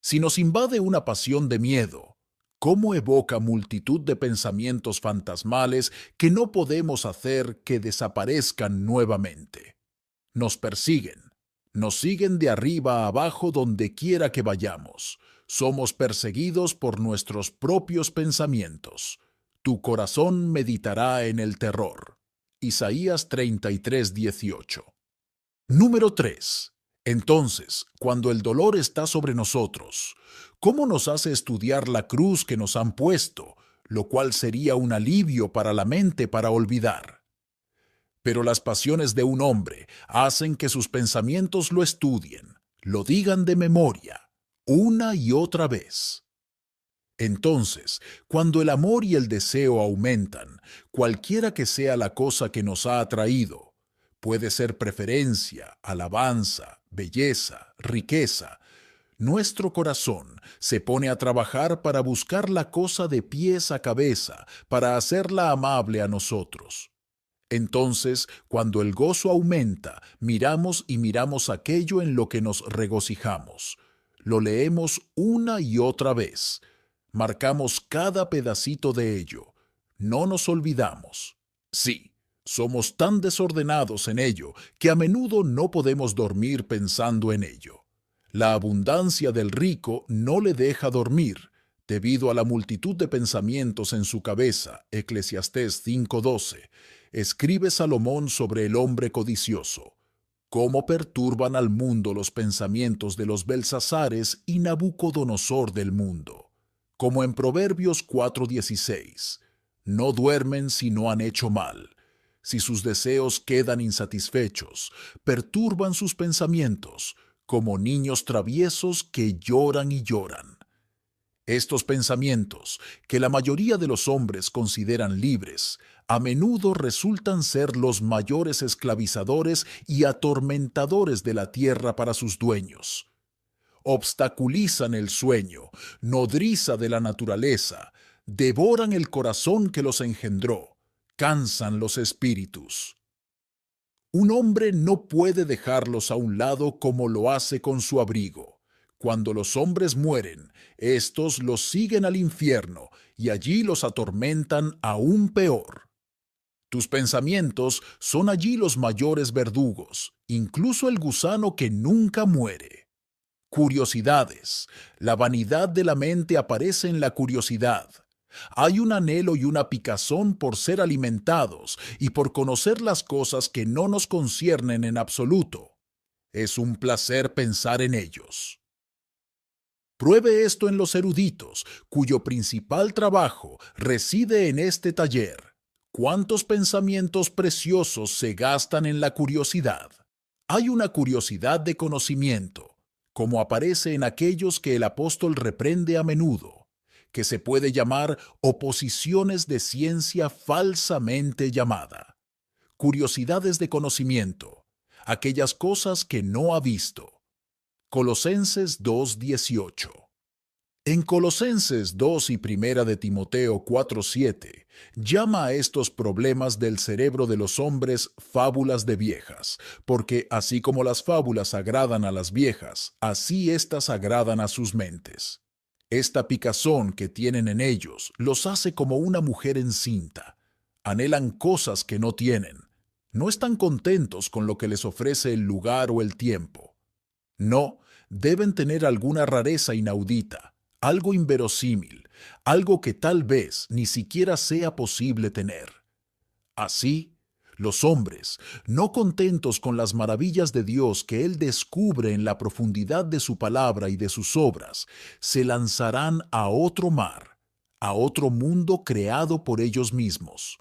Si nos invade una pasión de miedo, ¿cómo evoca multitud de pensamientos fantasmales que no podemos hacer que desaparezcan nuevamente? Nos persiguen, nos siguen de arriba a abajo donde quiera que vayamos. Somos perseguidos por nuestros propios pensamientos. Tu corazón meditará en el terror. Isaías 33:18. Número 3. Entonces, cuando el dolor está sobre nosotros, ¿cómo nos hace estudiar la cruz que nos han puesto, lo cual sería un alivio para la mente para olvidar? Pero las pasiones de un hombre hacen que sus pensamientos lo estudien, lo digan de memoria, una y otra vez. Entonces, cuando el amor y el deseo aumentan, cualquiera que sea la cosa que nos ha atraído, puede ser preferencia, alabanza, belleza, riqueza, nuestro corazón se pone a trabajar para buscar la cosa de pies a cabeza, para hacerla amable a nosotros. Entonces, cuando el gozo aumenta, miramos y miramos aquello en lo que nos regocijamos. Lo leemos una y otra vez. Marcamos cada pedacito de ello. No nos olvidamos. Sí, somos tan desordenados en ello que a menudo no podemos dormir pensando en ello. La abundancia del rico no le deja dormir, debido a la multitud de pensamientos en su cabeza. Eclesiastés 5:12. Escribe Salomón sobre el hombre codicioso: cómo perturban al mundo los pensamientos de los Belsasares y Nabucodonosor del mundo. Como en Proverbios 4:16, no duermen si no han hecho mal. Si sus deseos quedan insatisfechos, perturban sus pensamientos, como niños traviesos que lloran y lloran. Estos pensamientos, que la mayoría de los hombres consideran libres, a menudo resultan ser los mayores esclavizadores y atormentadores de la tierra para sus dueños. Obstaculizan el sueño, nodriza de la naturaleza, devoran el corazón que los engendró, cansan los espíritus. Un hombre no puede dejarlos a un lado como lo hace con su abrigo. Cuando los hombres mueren, éstos los siguen al infierno y allí los atormentan aún peor. Tus pensamientos son allí los mayores verdugos, incluso el gusano que nunca muere. Curiosidades. La vanidad de la mente aparece en la curiosidad. Hay un anhelo y una picazón por ser alimentados y por conocer las cosas que no nos conciernen en absoluto. Es un placer pensar en ellos. Pruebe esto en los eruditos, cuyo principal trabajo reside en este taller. ¿Cuántos pensamientos preciosos se gastan en la curiosidad? Hay una curiosidad de conocimiento, como aparece en aquellos que el apóstol reprende a menudo, que se puede llamar oposiciones de ciencia falsamente llamada. Curiosidades de conocimiento, aquellas cosas que no ha visto. Colosenses 2:18. En Colosenses 2 y Primera de Timoteo 4:7, llama a estos problemas del cerebro de los hombres fábulas de viejas, porque así como las fábulas agradan a las viejas, así éstas agradan a sus mentes. Esta picazón que tienen en ellos los hace como una mujer encinta. Anhelan cosas que no tienen. No están contentos con lo que les ofrece el lugar o el tiempo. No, deben tener alguna rareza inaudita, algo inverosímil, algo que tal vez ni siquiera sea posible tener. Así, los hombres, no contentos con las maravillas de Dios que Él descubre en la profundidad de su palabra y de sus obras, se lanzarán a otro mar, a otro mundo creado por ellos mismos.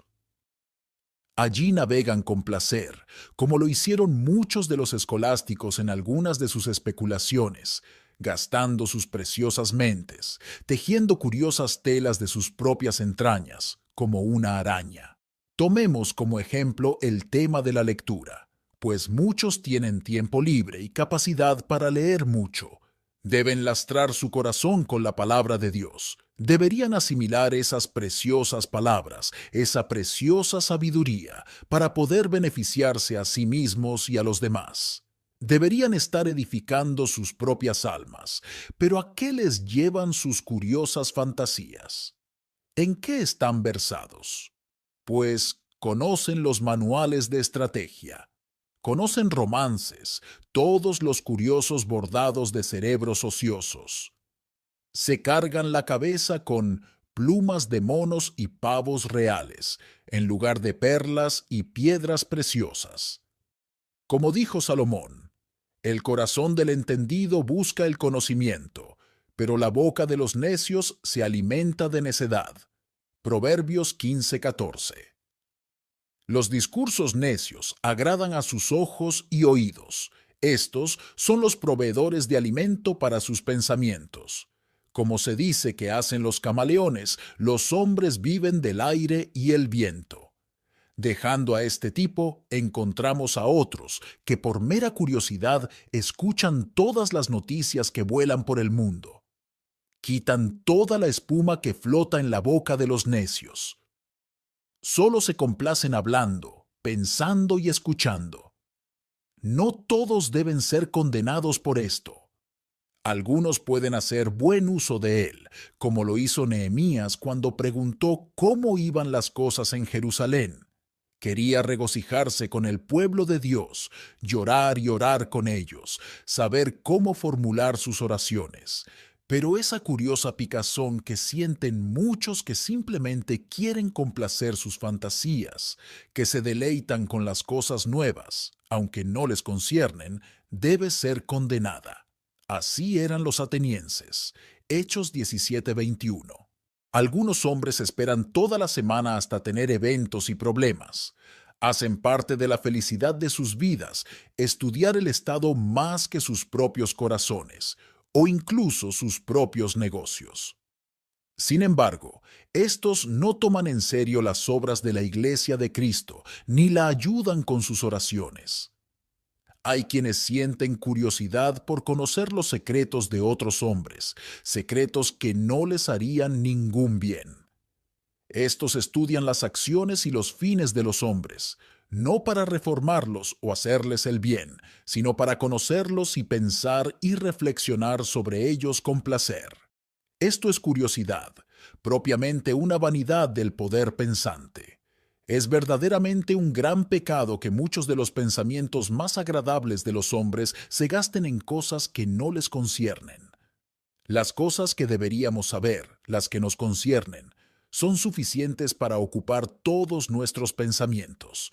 Allí navegan con placer, como lo hicieron muchos de los escolásticos en algunas de sus especulaciones, gastando sus preciosas mentes, tejiendo curiosas telas de sus propias entrañas, como una araña. Tomemos como ejemplo el tema de la lectura, pues muchos tienen tiempo libre y capacidad para leer mucho. Deben lastrar su corazón con la palabra de Dios. Deberían asimilar esas preciosas palabras, esa preciosa sabiduría, para poder beneficiarse a sí mismos y a los demás. Deberían estar edificando sus propias almas, pero ¿a qué les llevan sus curiosas fantasías? ¿En qué están versados? Pues conocen los manuales de estrategia. Conocen romances, todos los curiosos bordados de cerebros ociosos. Se cargan la cabeza con plumas de monos y pavos reales, en lugar de perlas y piedras preciosas. Como dijo Salomón, el corazón del entendido busca el conocimiento, pero la boca de los necios se alimenta de necedad. Proverbios 15:14. Los discursos necios agradan a sus ojos y oídos. Estos son los proveedores de alimento para sus pensamientos. Como se dice que hacen los camaleones, los hombres viven del aire y el viento. Dejando a este tipo, encontramos a otros que por mera curiosidad escuchan todas las noticias que vuelan por el mundo. Quitan toda la espuma que flota en la boca de los necios. Solo se complacen hablando, pensando y escuchando. No todos deben ser condenados por esto. Algunos pueden hacer buen uso de él, como lo hizo Nehemías cuando preguntó cómo iban las cosas en Jerusalén. Quería regocijarse con el pueblo de Dios, llorar y orar con ellos, saber cómo formular sus oraciones. Pero esa curiosa picazón que sienten muchos que simplemente quieren complacer sus fantasías, que se deleitan con las cosas nuevas, aunque no les conciernen, debe ser condenada. Así eran los atenienses. Hechos 17:21. Algunos hombres esperan toda la semana hasta tener eventos y problemas. Hacen parte de la felicidad de sus vidas estudiar el Estado más que sus propios corazones o incluso sus propios negocios. Sin embargo, estos no toman en serio las obras de la Iglesia de Cristo ni la ayudan con sus oraciones. Hay quienes sienten curiosidad por conocer los secretos de otros hombres, secretos que no les harían ningún bien. Estos estudian las acciones y los fines de los hombres, no para reformarlos o hacerles el bien, sino para conocerlos y pensar y reflexionar sobre ellos con placer. Esto es curiosidad, propiamente una vanidad del poder pensante. Es verdaderamente un gran pecado que muchos de los pensamientos más agradables de los hombres se gasten en cosas que no les conciernen. Las cosas que deberíamos saber, las que nos conciernen, son suficientes para ocupar todos nuestros pensamientos.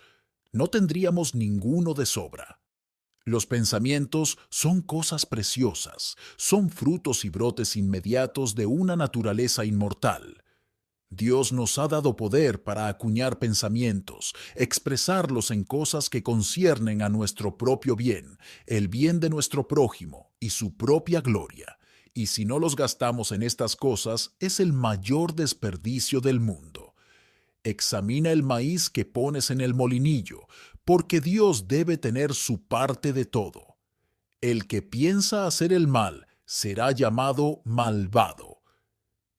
No tendríamos ninguno de sobra. Los pensamientos son cosas preciosas, son frutos y brotes inmediatos de una naturaleza inmortal. Dios nos ha dado poder para acuñar pensamientos, expresarlos en cosas que conciernen a nuestro propio bien, el bien de nuestro prójimo y su propia gloria. Y si no los gastamos en estas cosas, es el mayor desperdicio del mundo. Examina el maíz que pones en el molinillo, porque Dios debe tener su parte de todo. El que piensa hacer el mal será llamado malvado.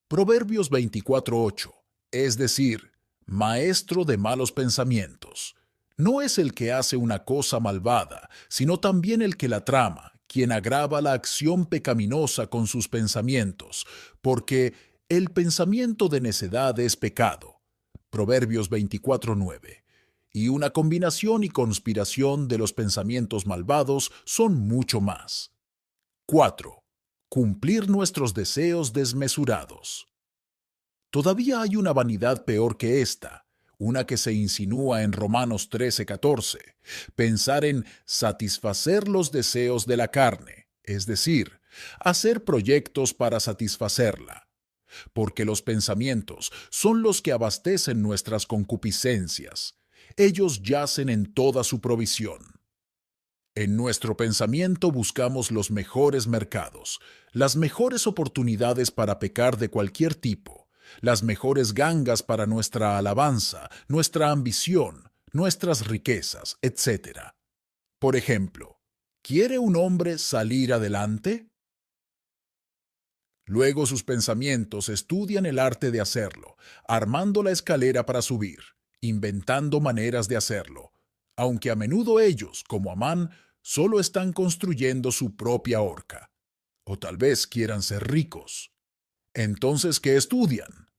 Proverbios 24:8, es decir, maestro de malos pensamientos. No es el que hace una cosa malvada, sino también el que la trama, quien agrava la acción pecaminosa con sus pensamientos, porque el pensamiento de necedad es pecado. Proverbios 24:9. Y una combinación y conspiración de los pensamientos malvados son mucho más. 4. Cumplir nuestros deseos desmesurados. Todavía hay una vanidad peor que esta, una que se insinúa en Romanos 13:14, pensar en satisfacer los deseos de la carne, es decir, hacer proyectos para satisfacerla, porque los pensamientos son los que abastecen nuestras concupiscencias. Ellos yacen en toda su provisión. En nuestro pensamiento buscamos los mejores mercados, las mejores oportunidades para pecar de cualquier tipo, las mejores gangas para nuestra alabanza, nuestra ambición, nuestras riquezas, etc. Por ejemplo, ¿quiere un hombre salir adelante? Luego sus pensamientos estudian el arte de hacerlo, armando la escalera para subir, inventando maneras de hacerlo, aunque a menudo ellos, como Amán, solo están construyendo su propia horca. O tal vez quieran ser ricos. Entonces, ¿qué estudian?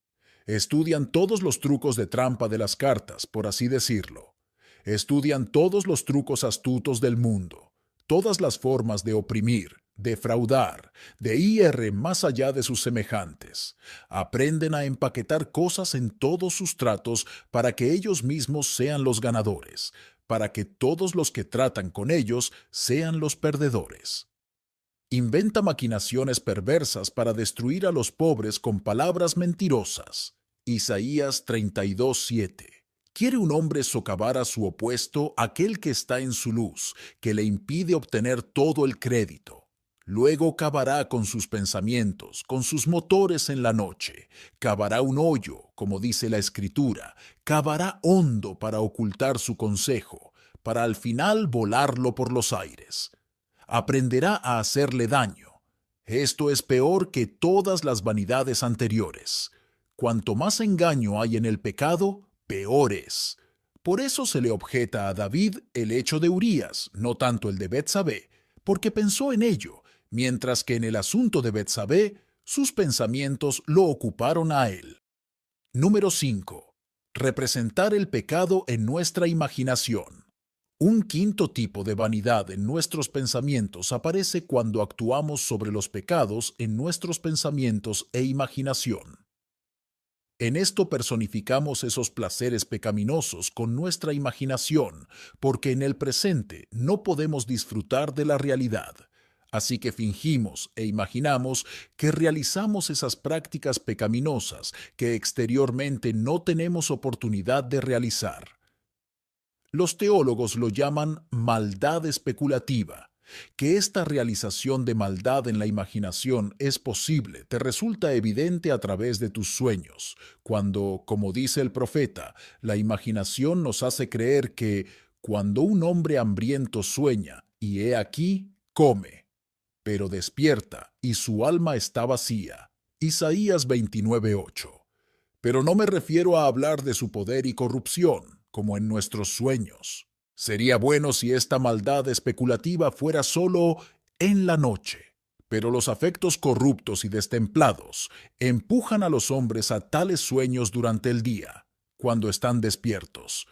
Estudian todos los trucos de trampa de las cartas, por así decirlo. Estudian todos los trucos astutos del mundo, todas las formas de oprimir, defraudar, de ir más allá de sus semejantes. Aprenden a empaquetar cosas en todos sus tratos para que ellos mismos sean los ganadores, para que todos los que tratan con ellos sean los perdedores. Inventa maquinaciones perversas para destruir a los pobres con palabras mentirosas. Isaías 32:7. Quiere un hombre socavar a su opuesto, aquel que está en su luz, que le impide obtener todo el crédito. Luego cavará con sus pensamientos, con sus motores en la noche. Cavará un hoyo, como dice la Escritura. Cavará hondo para ocultar su consejo, para al final volarlo por los aires. Aprenderá a hacerle daño. Esto es peor que todas las vanidades anteriores. Cuanto más engaño hay en el pecado, peor es. Por eso se le objeta a David el hecho de Urías, no tanto el de Betsabé, porque pensó en ello, mientras que en el asunto de Betsabé, sus pensamientos lo ocuparon a él. Número 5. Representar el pecado en nuestra imaginación. Un quinto tipo de vanidad en nuestros pensamientos aparece cuando actuamos sobre los pecados en nuestros pensamientos e imaginación. En esto personificamos esos placeres pecaminosos con nuestra imaginación, porque en el presente no podemos disfrutar de la realidad. Así que fingimos e imaginamos que realizamos esas prácticas pecaminosas que exteriormente no tenemos oportunidad de realizar. Los teólogos lo llaman maldad especulativa. Que esta realización de maldad en la imaginación es posible te resulta evidente a través de tus sueños, cuando, como dice el profeta, la imaginación nos hace creer que cuando un hombre hambriento sueña, y he aquí, come, pero despierta, y su alma está vacía. Isaías 29:8. Pero no me refiero a hablar de su poder y corrupción, como en nuestros sueños. Sería bueno si esta maldad especulativa fuera solo en la noche. Pero los afectos corruptos y destemplados empujan a los hombres a tales sueños durante el día, cuando están despiertos.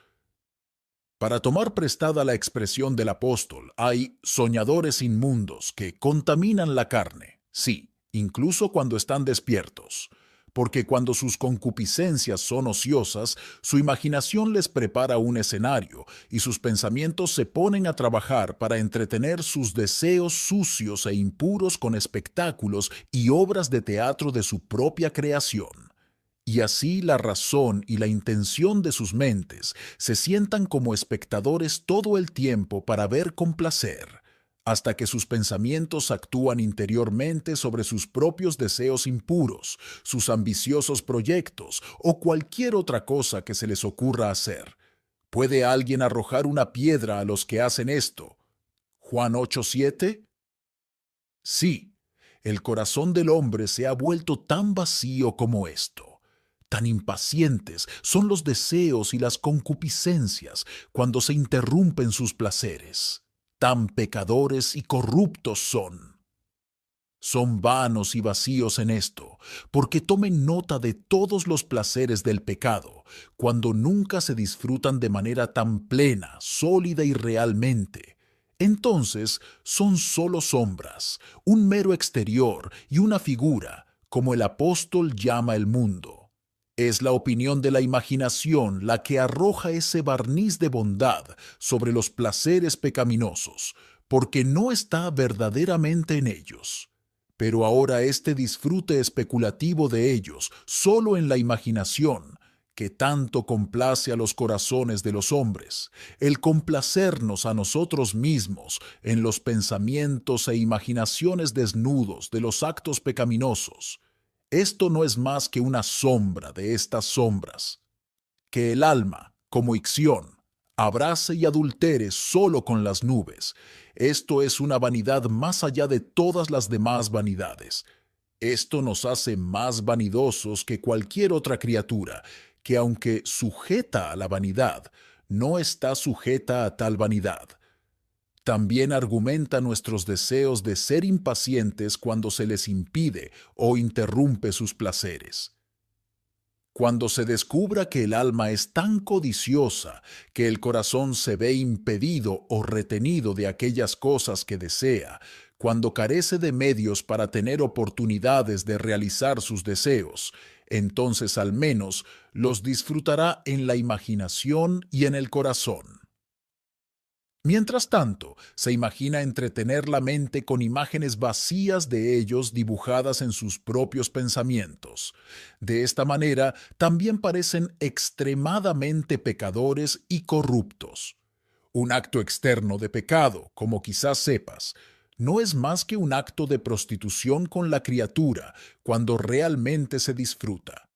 Para tomar prestada la expresión del apóstol, hay soñadores inmundos que contaminan la carne, sí, incluso cuando están despiertos, porque cuando sus concupiscencias son ociosas, su imaginación les prepara un escenario y sus pensamientos se ponen a trabajar para entretener sus deseos sucios e impuros con espectáculos y obras de teatro de su propia creación. Y así la razón y la intención de sus mentes se sientan como espectadores todo el tiempo para ver con placer, hasta que sus pensamientos actúan interiormente sobre sus propios deseos impuros, sus ambiciosos proyectos o cualquier otra cosa que se les ocurra hacer. ¿Puede alguien arrojar una piedra a los que hacen esto? Juan 8:7. Sí, el corazón del hombre se ha vuelto tan vacío como esto. Tan impacientes son los deseos y las concupiscencias cuando se interrumpen sus placeres. Tan pecadores y corruptos son. Son vanos y vacíos en esto, porque tomen nota de todos los placeres del pecado, cuando nunca se disfrutan de manera tan plena, sólida y realmente. Entonces son solo sombras, un mero exterior y una figura, como el apóstol llama el mundo. Es la opinión de la imaginación la que arroja ese barniz de bondad sobre los placeres pecaminosos, porque no está verdaderamente en ellos. Pero ahora este disfrute especulativo de ellos, solo en la imaginación, que tanto complace a los corazones de los hombres, el complacernos a nosotros mismos en los pensamientos e imaginaciones desnudos de los actos pecaminosos, esto no es más que una sombra de estas sombras, que el alma, como Ixión, abrace y adultere solo con las nubes. Esto es una vanidad más allá de todas las demás vanidades. Esto nos hace más vanidosos que cualquier otra criatura, que aunque sujeta a la vanidad, no está sujeta a tal vanidad. También argumenta nuestros deseos de ser impacientes cuando se les impide o interrumpe sus placeres. Cuando se descubra que el alma es tan codiciosa que el corazón se ve impedido o retenido de aquellas cosas que desea, cuando carece de medios para tener oportunidades de realizar sus deseos, entonces al menos los disfrutará en la imaginación y en el corazón. Mientras tanto, se imagina entretener la mente con imágenes vacías de ellos dibujadas en sus propios pensamientos. De esta manera, también parecen extremadamente pecadores y corruptos. Un acto externo de pecado, como quizás sepas, no es más que un acto de prostitución con la criatura cuando realmente se disfruta.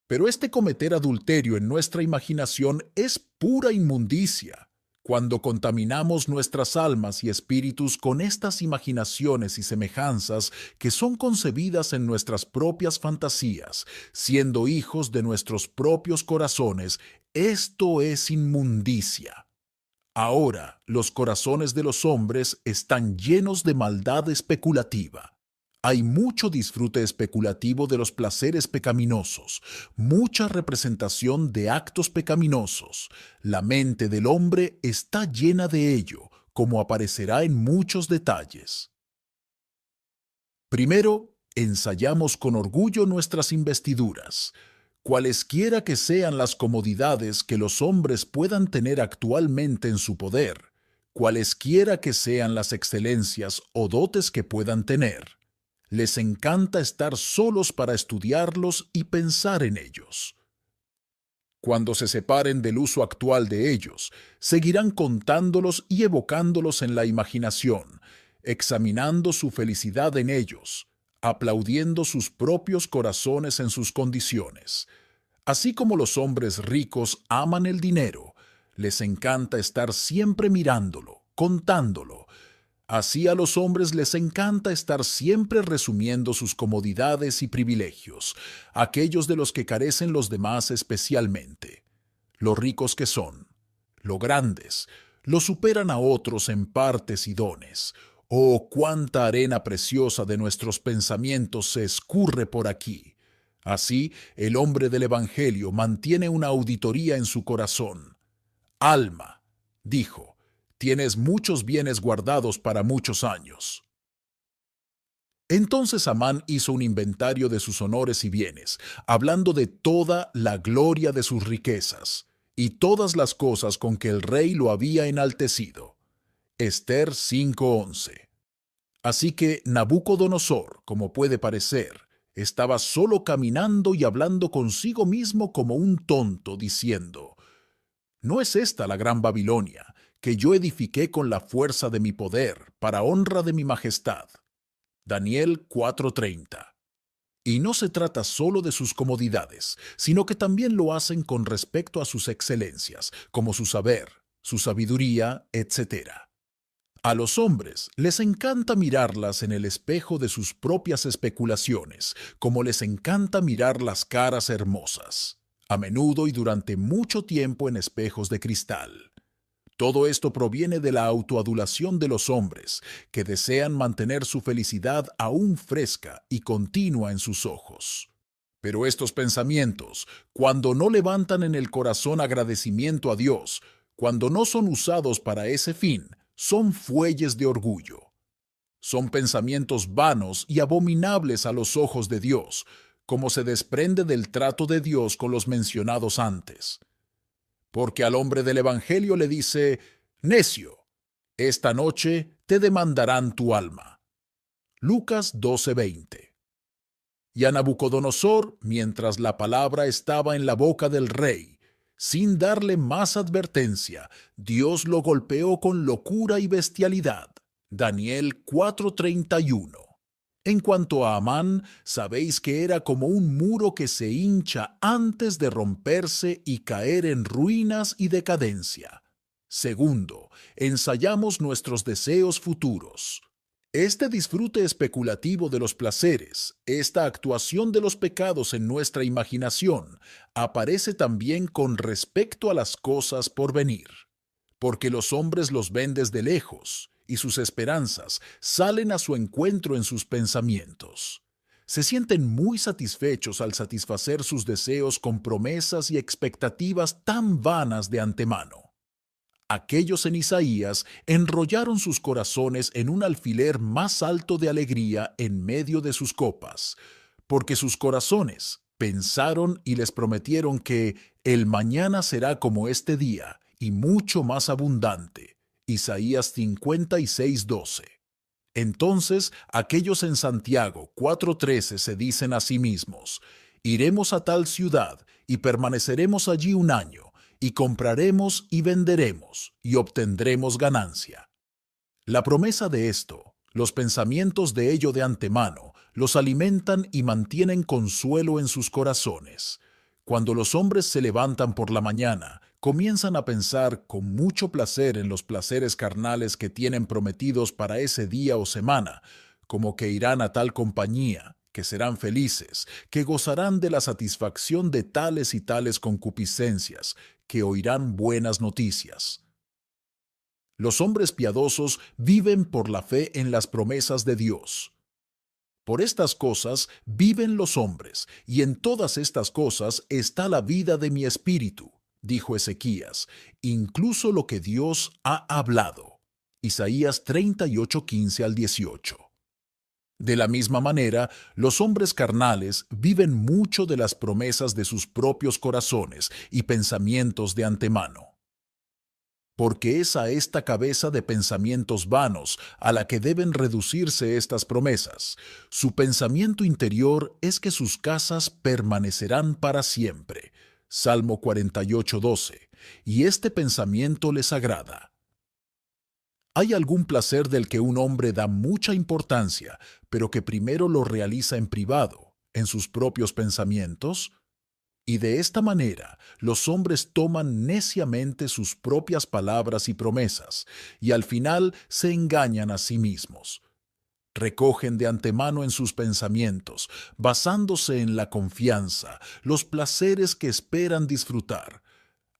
Pero este cometer adulterio en nuestra imaginación es pura inmundicia. Cuando contaminamos nuestras almas y espíritus con estas imaginaciones y semejanzas que son concebidas en nuestras propias fantasías, siendo hijos de nuestros propios corazones, esto es inmundicia. Ahora los corazones de los hombres están llenos de maldad especulativa. Hay mucho disfrute especulativo de los placeres pecaminosos, mucha representación de actos pecaminosos. La mente del hombre está llena de ello, como aparecerá en muchos detalles. Primero, ensayamos con orgullo nuestras investiduras. Cualesquiera que sean las comodidades que los hombres puedan tener actualmente en su poder, cualesquiera que sean las excelencias o dotes que puedan tener, les encanta estar solos para estudiarlos y pensar en ellos. Cuando se separen del uso actual de ellos, seguirán contándolos y evocándolos en la imaginación, examinando su felicidad en ellos, aplaudiendo sus propios corazones en sus condiciones. Así como los hombres ricos aman el dinero, les encanta estar siempre mirándolo, contándolo. Así a los hombres les encanta estar siempre resumiendo sus comodidades y privilegios, aquellos de los que carecen los demás especialmente. Lo ricos que son, lo grandes, lo superan a otros en partes y dones. Oh, cuánta arena preciosa de nuestros pensamientos se escurre por aquí. Así, el hombre del Evangelio mantiene una auditoría en su corazón. Alma, dijo, tienes muchos bienes guardados para muchos años. Entonces Amán hizo un inventario de sus honores y bienes, hablando de toda la gloria de sus riquezas y todas las cosas con que el rey lo había enaltecido. Esther 5:11. Así que Nabucodonosor, como puede parecer, estaba solo caminando y hablando consigo mismo como un tonto, diciendo: ¿No es esta la gran Babilonia, que yo edifiqué con la fuerza de mi poder, para honra de mi majestad? Daniel 4:30. Y no se trata solo de sus comodidades, sino que también lo hacen con respecto a sus excelencias, como su saber, su sabiduría, etc. A los hombres les encanta mirarlas en el espejo de sus propias especulaciones, como les encanta mirar las caras hermosas, a menudo y durante mucho tiempo en espejos de cristal. Todo esto proviene de la autoadulación de los hombres, que desean mantener su felicidad aún fresca y continua en sus ojos. Pero estos pensamientos, cuando no levantan en el corazón agradecimiento a Dios, cuando no son usados para ese fin, son fuelles de orgullo. Son pensamientos vanos y abominables a los ojos de Dios, como se desprende del trato de Dios con los mencionados antes. Porque al hombre del Evangelio le dice: necio, esta noche te demandarán tu alma. Lucas 12:20. Y a Nabucodonosor, mientras la palabra estaba en la boca del rey, sin darle más advertencia, Dios lo golpeó con locura y bestialidad. Daniel 4:31. En cuanto a Amán, sabéis que era como un muro que se hincha antes de romperse y caer en ruinas y decadencia. Segundo, ensayamos nuestros deseos futuros. Este disfrute especulativo de los placeres, esta actuación de los pecados en nuestra imaginación, aparece también con respecto a las cosas por venir, porque los hombres los ven desde lejos, y sus esperanzas salen a su encuentro en sus pensamientos. Se sienten muy satisfechos al satisfacer sus deseos con promesas y expectativas tan vanas de antemano. Aquellos en Isaías enrollaron sus corazones en un alfiler más alto de alegría en medio de sus copas, porque sus corazones pensaron y les prometieron que el mañana será como este día y mucho más abundante. Isaías 56:12. Entonces aquellos en Santiago 4:13 se dicen a sí mismos: iremos a tal ciudad y permaneceremos allí un año, y compraremos y venderemos, y obtendremos ganancia. La promesa de esto, los pensamientos de ello de antemano, los alimentan y mantienen consuelo en sus corazones. Cuando los hombres se levantan por la mañana, comienzan a pensar con mucho placer en los placeres carnales que tienen prometidos para ese día o semana, como que irán a tal compañía, que serán felices, que gozarán de la satisfacción de tales y tales concupiscencias, que oirán buenas noticias. Los hombres piadosos viven por la fe en las promesas de Dios. Por estas cosas viven los hombres, y en todas estas cosas está la vida de mi espíritu, dijo Ezequías, incluso lo que Dios ha hablado. Isaías 38:15 al 18. De la misma manera, los hombres carnales viven mucho de las promesas de sus propios corazones y pensamientos de antemano. Porque es a esta cabeza de pensamientos vanos a la que deben reducirse estas promesas. Su pensamiento interior es que sus casas permanecerán para siempre. Salmo 48:12, y este pensamiento les agrada. ¿Hay algún placer del que un hombre da mucha importancia, pero que primero lo realiza en privado, en sus propios pensamientos? Y de esta manera, los hombres toman neciamente sus propias palabras y promesas, y al final se engañan a sí mismos. Recogen de antemano en sus pensamientos, basándose en la confianza, los placeres que esperan disfrutar,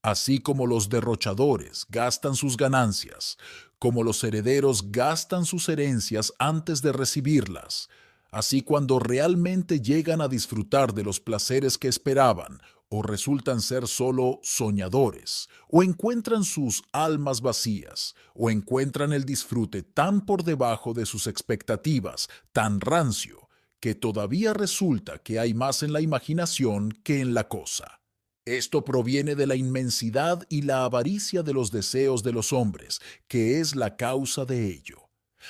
así como los derrochadores gastan sus ganancias, como los herederos gastan sus herencias antes de recibirlas. Así cuando realmente llegan a disfrutar de los placeres que esperaban, o resultan ser solo soñadores, o encuentran sus almas vacías, o encuentran el disfrute tan por debajo de sus expectativas, tan rancio, que todavía resulta que hay más en la imaginación que en la cosa. Esto proviene de la inmensidad y la avaricia de los deseos de los hombres, que es la causa de ello.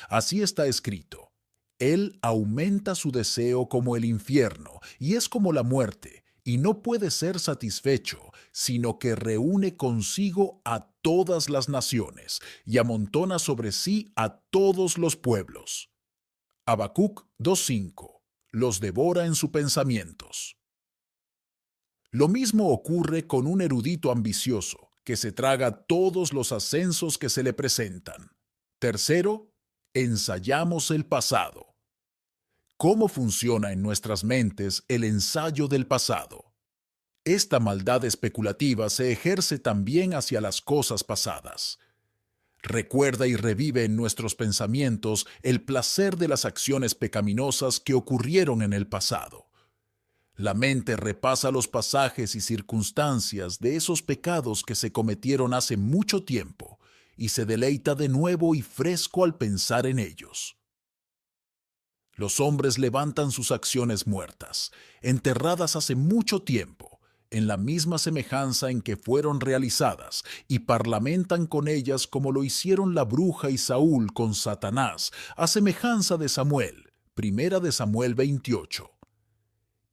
Así está escrito: Él aumenta su deseo como el infierno, y es como la muerte, y no puede ser satisfecho, sino que reúne consigo a todas las naciones, y amontona sobre sí a todos los pueblos. Habacuc 2:5. Los devora en sus pensamientos. Lo mismo ocurre con un erudito ambicioso, que se traga todos los ascensos que se le presentan. Tercero, ensayamos el pasado. ¿Cómo funciona en nuestras mentes el ensayo del pasado? Esta maldad especulativa se ejerce también hacia las cosas pasadas. Recuerda y revive en nuestros pensamientos el placer de las acciones pecaminosas que ocurrieron en el pasado. La mente repasa los pasajes y circunstancias de esos pecados que se cometieron hace mucho tiempo y se deleita de nuevo y fresco al pensar en ellos. Los hombres levantan sus acciones muertas, enterradas hace mucho tiempo, en la misma semejanza en que fueron realizadas, y parlamentan con ellas como lo hicieron la bruja y Saúl con Satanás, a semejanza de Samuel. Primera de Samuel 28.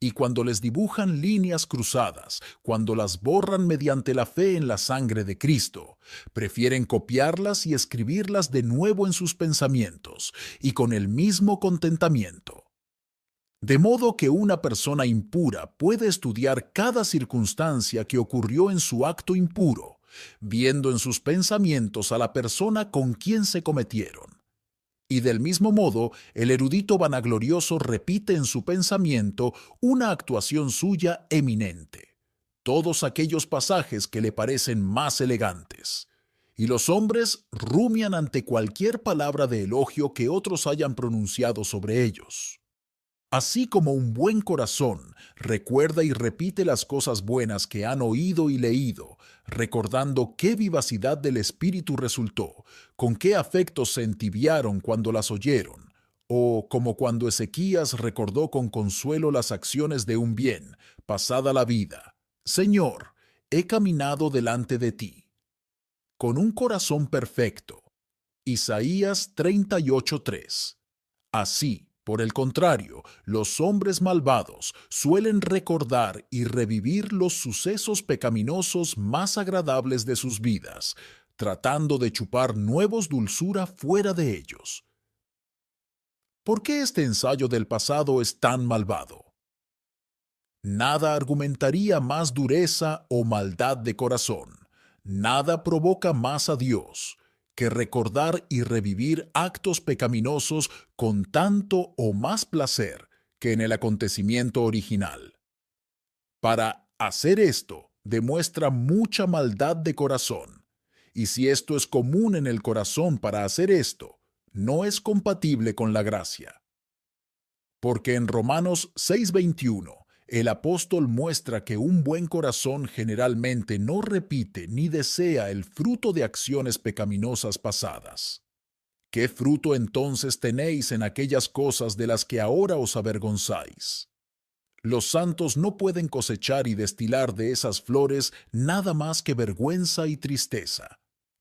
Y cuando les dibujan líneas cruzadas, cuando las borran mediante la fe en la sangre de Cristo, prefieren copiarlas y escribirlas de nuevo en sus pensamientos, y con el mismo contentamiento. De modo que una persona impura puede estudiar cada circunstancia que ocurrió en su acto impuro, viendo en sus pensamientos a la persona con quien se cometieron. Y del mismo modo, el erudito vanaglorioso repite en su pensamiento una actuación suya eminente, todos aquellos pasajes que le parecen más elegantes. Y los hombres rumian ante cualquier palabra de elogio que otros hayan pronunciado sobre ellos. Así como un buen corazón recuerda y repite las cosas buenas que han oído y leído, recordando qué vivacidad del espíritu resultó, con qué afectos se entibiaron cuando las oyeron, o como cuando Ezequías recordó con consuelo las acciones de un bien, pasada la vida. Señor, he caminado delante de ti. Con un corazón perfecto. Isaías 38:3. Así, por el contrario, los hombres malvados suelen recordar y revivir los sucesos pecaminosos más agradables de sus vidas, tratando de chupar nuevos dulzura fuera de ellos. ¿Por qué este ensayo del pasado es tan malvado? Nada argumentaría más dureza o maldad de corazón. Nada provoca más a Dios que recordar y revivir actos pecaminosos con tanto o más placer que en el acontecimiento original. Para hacer esto, demuestra mucha maldad de corazón. Y si esto es común en el corazón para hacer esto, no es compatible con la gracia. Porque en Romanos 6:21, el apóstol muestra que un buen corazón generalmente no repite ni desea el fruto de acciones pecaminosas pasadas. ¿Qué fruto entonces tenéis en aquellas cosas de las que ahora os avergonzáis? Los santos no pueden cosechar y destilar de esas flores nada más que vergüenza y tristeza.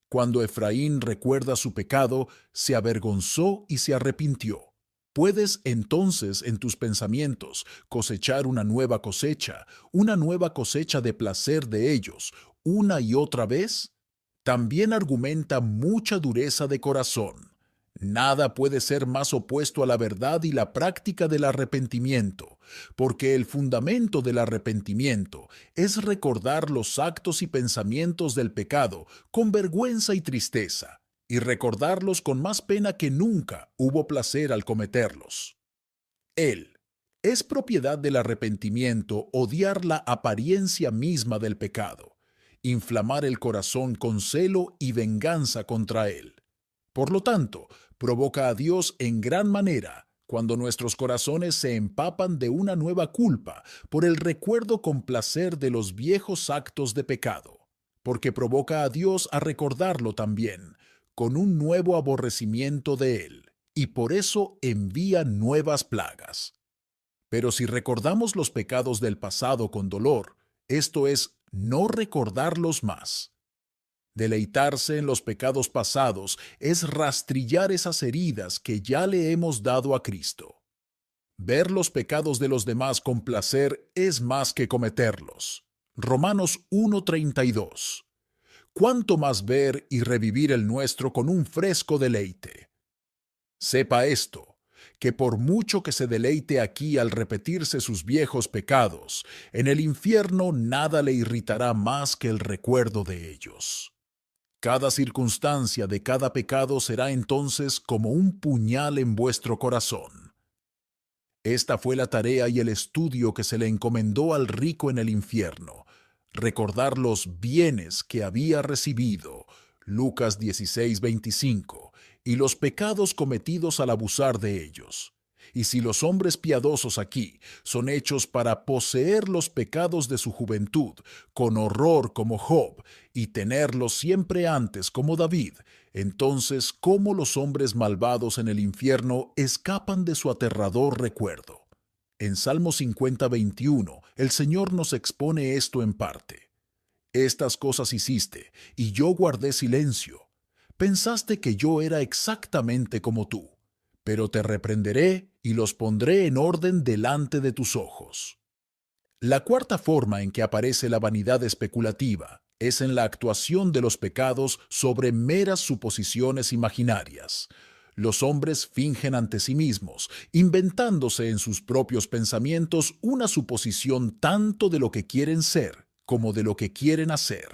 Cuando Efraín recuerda su pecado, se avergonzó y se arrepintió. Puedes entonces en tus pensamientos cosechar una nueva cosecha de placer de ellos, una y otra vez. También argumenta mucha dureza de corazón. Nada puede ser más opuesto a la verdad y la práctica del arrepentimiento, porque el fundamento del arrepentimiento es recordar los actos y pensamientos del pecado con vergüenza y tristeza, y recordarlos con más pena que nunca hubo placer al cometerlos. Él es propiedad del arrepentimiento odiar la apariencia misma del pecado, inflamar el corazón con celo y venganza contra él. Por lo tanto, provoca a Dios en gran manera cuando nuestros corazones se empapan de una nueva culpa por el recuerdo con placer de los viejos actos de pecado, porque provoca a Dios a recordarlo también, con un nuevo aborrecimiento de él, y por eso envía nuevas plagas. Pero si recordamos los pecados del pasado con dolor, esto es, no recordarlos más. Deleitarse en los pecados pasados es rastrillar esas heridas que ya le hemos dado a Cristo. Ver los pecados de los demás con placer es más que cometerlos. Romanos 1:32. ¿Cuánto más ver y revivir el nuestro con un fresco deleite? Sepa esto, que por mucho que se deleite aquí al repetirse sus viejos pecados, en el infierno nada le irritará más que el recuerdo de ellos. Cada circunstancia de cada pecado será entonces como un puñal en vuestro corazón. Esta fue la tarea y el estudio que se le encomendó al rico en el infierno, recordar los bienes que había recibido, Lucas 16:25, y los pecados cometidos al abusar de ellos. Y si los hombres piadosos aquí son hechos para poseer los pecados de su juventud, con horror como Job, y tenerlos siempre antes como David, entonces, ¿cómo los hombres malvados en el infierno escapan de su aterrador recuerdo? En Salmo 50:21, el Señor nos expone esto en parte. Estas cosas hiciste, y yo guardé silencio. Pensaste que yo era exactamente como tú, pero te reprenderé y los pondré en orden delante de tus ojos. La cuarta forma en que aparece la vanidad especulativa es en la actuación de los pecados sobre meras suposiciones imaginarias. Los hombres fingen ante sí mismos, inventándose en sus propios pensamientos una suposición tanto de lo que quieren ser como de lo que quieren hacer.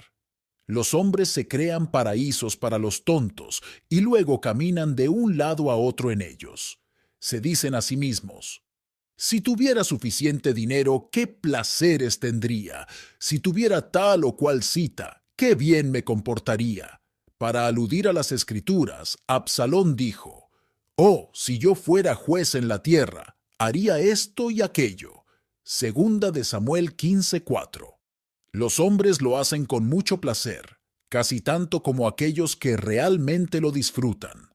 Los hombres se crean paraísos para los tontos y luego caminan de un lado a otro en ellos. Se dicen a sí mismos: si tuviera suficiente dinero, qué placeres tendría. Si tuviera tal o cual cita, qué bien me comportaría. Para aludir a las Escrituras, Absalón dijo: oh, si yo fuera juez en la tierra, haría esto y aquello. Segunda de Samuel 15:4. Los hombres lo hacen con mucho placer, casi tanto como aquellos que realmente lo disfrutan.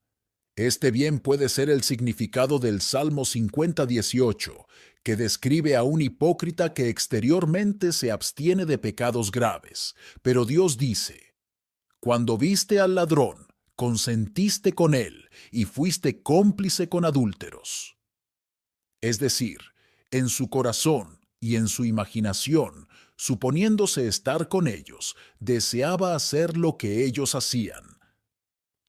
Este bien puede ser el significado del Salmo 50:18, que describe a un hipócrita que exteriormente se abstiene de pecados graves, pero Dios dice: cuando viste al ladrón, consentiste con él y fuiste cómplice con adúlteros. Es decir, en su corazón y en su imaginación, suponiéndose estar con ellos, deseaba hacer lo que ellos hacían.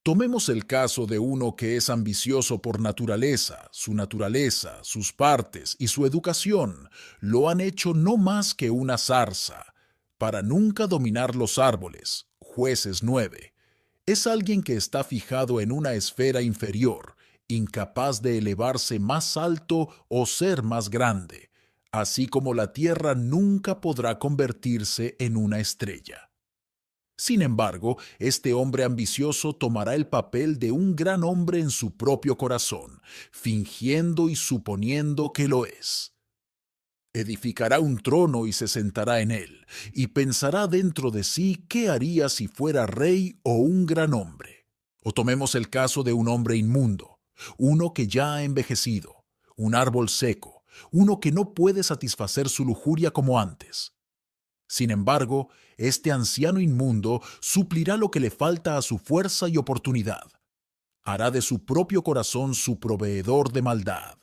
Tomemos el caso de uno que es ambicioso por naturaleza, sus partes y su educación lo han hecho no más que una zarza, para nunca dominar los árboles. Jueces 9. Es alguien que está fijado en una esfera inferior, incapaz de elevarse más alto o ser más grande, así como la tierra nunca podrá convertirse en una estrella. Sin embargo, este hombre ambicioso tomará el papel de un gran hombre en su propio corazón, fingiendo y suponiendo que lo es. Edificará un trono y se sentará en él, y pensará dentro de sí qué haría si fuera rey o un gran hombre. O tomemos el caso de un hombre inmundo, uno que ya ha envejecido, un árbol seco, uno que no puede satisfacer su lujuria como antes. Sin embargo, este anciano inmundo suplirá lo que le falta a su fuerza y oportunidad. Hará de su propio corazón su proveedor de maldad,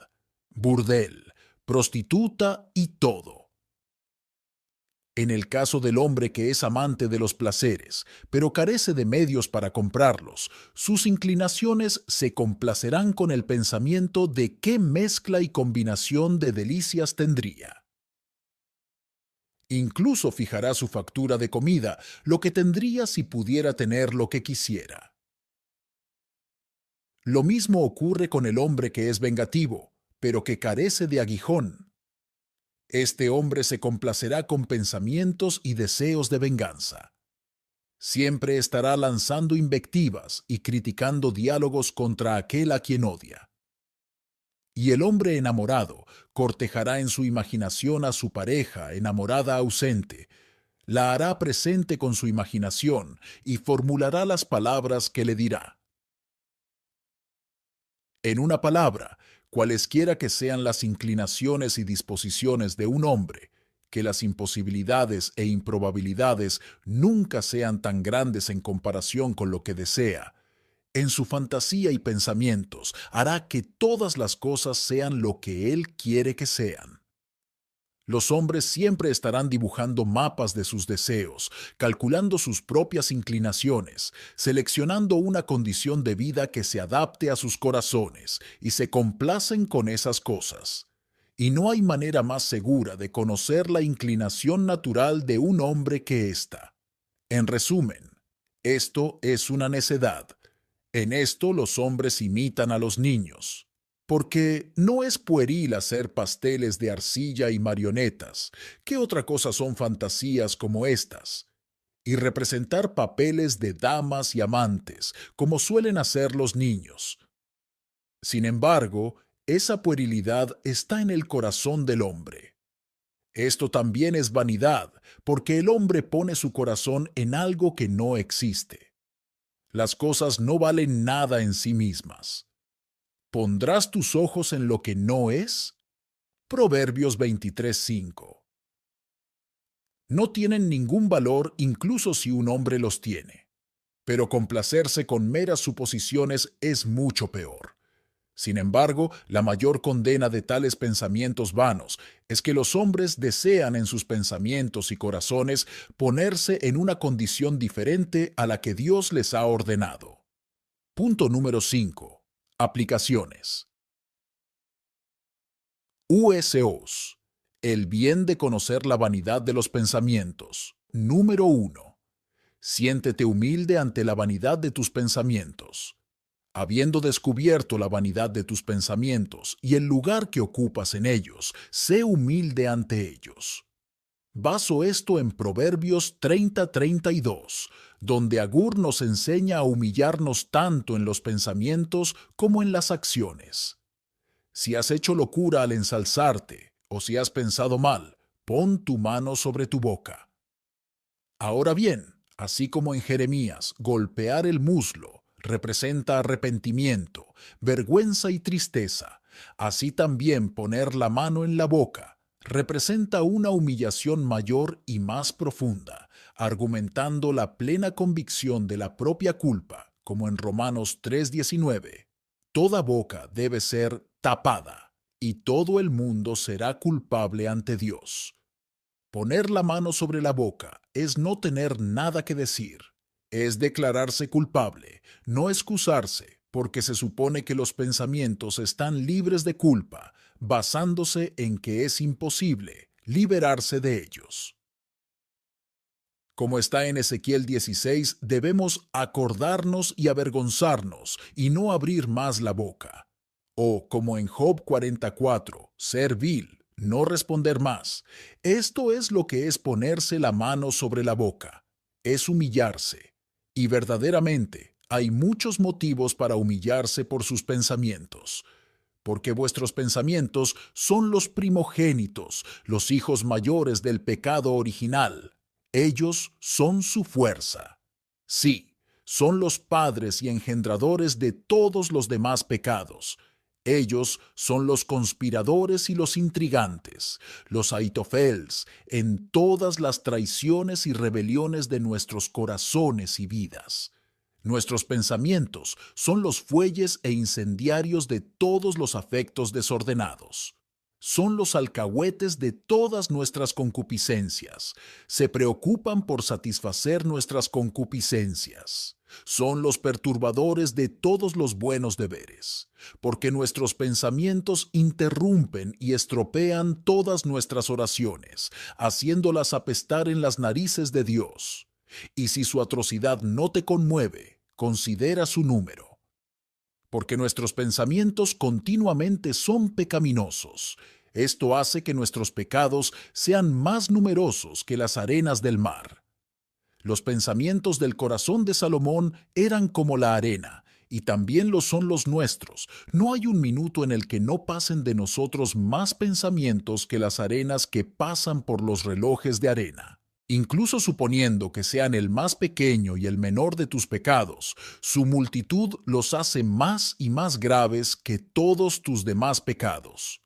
burdel, prostituta y todo. En el caso del hombre que es amante de los placeres, pero carece de medios para comprarlos, sus inclinaciones se complacerán con el pensamiento de qué mezcla y combinación de delicias tendría. Incluso fijará su factura de comida, lo que tendría si pudiera tener lo que quisiera. Lo mismo ocurre con el hombre que es vengativo, pero que carece de aguijón. Este hombre se complacerá con pensamientos y deseos de venganza. Siempre estará lanzando invectivas y criticando diálogos contra aquel a quien odia. Y el hombre enamorado cortejará en su imaginación a su pareja enamorada ausente, la hará presente con su imaginación y formulará las palabras que le dirá. En una palabra, cualesquiera que sean las inclinaciones y disposiciones de un hombre, que las imposibilidades e improbabilidades nunca sean tan grandes en comparación con lo que desea, en su fantasía y pensamientos hará que todas las cosas sean lo que él quiere que sean. Los hombres siempre estarán dibujando mapas de sus deseos, calculando sus propias inclinaciones, seleccionando una condición de vida que se adapte a sus corazones y se complacen con esas cosas. Y no hay manera más segura de conocer la inclinación natural de un hombre que esta. En resumen, esto es una necedad. En esto los hombres imitan a los niños. Porque no es pueril hacer pasteles de arcilla y marionetas. ¿Qué otra cosa son fantasías como estas? Y representar papeles de damas y amantes, como suelen hacer los niños. Sin embargo, esa puerilidad está en el corazón del hombre. Esto también es vanidad, porque el hombre pone su corazón en algo que no existe. Las cosas no valen nada en sí mismas. ¿Pondrás tus ojos en lo que no es? Proverbios 23:5. No tienen ningún valor incluso si un hombre los tiene, pero complacerse con meras suposiciones es mucho peor. Sin embargo, la mayor condena de tales pensamientos vanos es que los hombres desean en sus pensamientos y corazones ponerse en una condición diferente a la que Dios les ha ordenado. Punto número 5. Aplicaciones. USOs. El bien de conocer la vanidad de los pensamientos. Número 1. Siéntete humilde ante la vanidad de tus pensamientos. Habiendo descubierto la vanidad de tus pensamientos y el lugar que ocupas en ellos, sé humilde ante ellos. Baso esto en Proverbios 30:32, donde Agur nos enseña a humillarnos tanto en los pensamientos como en las acciones. Si has hecho locura al ensalzarte, o si has pensado mal, pon tu mano sobre tu boca. Ahora bien, así como en Jeremías, golpear el muslo representa arrepentimiento, vergüenza y tristeza, así también poner la mano en la boca representa una humillación mayor y más profunda, argumentando la plena convicción de la propia culpa, como en Romanos 3:19. Toda boca debe ser tapada, y todo el mundo será culpable ante Dios. Poner la mano sobre la boca es no tener nada que decir, es declararse culpable, no excusarse, porque se supone que los pensamientos están libres de culpa, basándose en que es imposible liberarse de ellos. Como está en Ezequiel 16, debemos acordarnos y avergonzarnos y no abrir más la boca. O como en Job 44, ser vil, no responder más. Esto es lo que es ponerse la mano sobre la boca. Es humillarse. Y verdaderamente hay muchos motivos para humillarse por sus pensamientos. Porque vuestros pensamientos son los primogénitos, los hijos mayores del pecado original. Ellos son su fuerza. Sí, son los padres y engendradores de todos los demás pecados. Ellos son los conspiradores y los intrigantes, los Aitofels, en todas las traiciones y rebeliones de nuestros corazones y vidas. Nuestros pensamientos son los fuelles e incendiarios de todos los afectos desordenados. Son los alcahuetes de todas nuestras concupiscencias. Se preocupan por satisfacer nuestras concupiscencias. Son los perturbadores de todos los buenos deberes, porque nuestros pensamientos interrumpen y estropean todas nuestras oraciones, haciéndolas apestar en las narices de Dios. Y si su atrocidad no te conmueve, considera su número. Porque nuestros pensamientos continuamente son pecaminosos. Esto hace que nuestros pecados sean más numerosos que las arenas del mar. Los pensamientos del corazón de Salomón eran como la arena, y también lo son los nuestros. No hay un minuto en el que no pasen de nosotros más pensamientos que las arenas que pasan por los relojes de arena. Incluso suponiendo que sean el más pequeño y el menor de tus pecados, su multitud los hace más y más graves que todos tus demás pecados.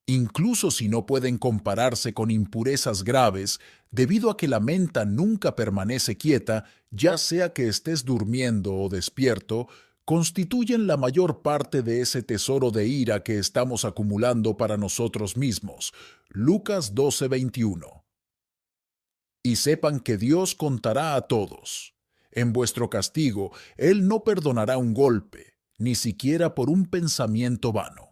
Incluso si no pueden compararse con impurezas graves, debido a que la mente nunca permanece quieta, ya sea que estés durmiendo o despierto, constituyen la mayor parte de ese tesoro de ira que estamos acumulando para nosotros mismos. Lucas 12:21. Y sepan que Dios contará a todos. En vuestro castigo, Él no perdonará un golpe, ni siquiera por un pensamiento vano.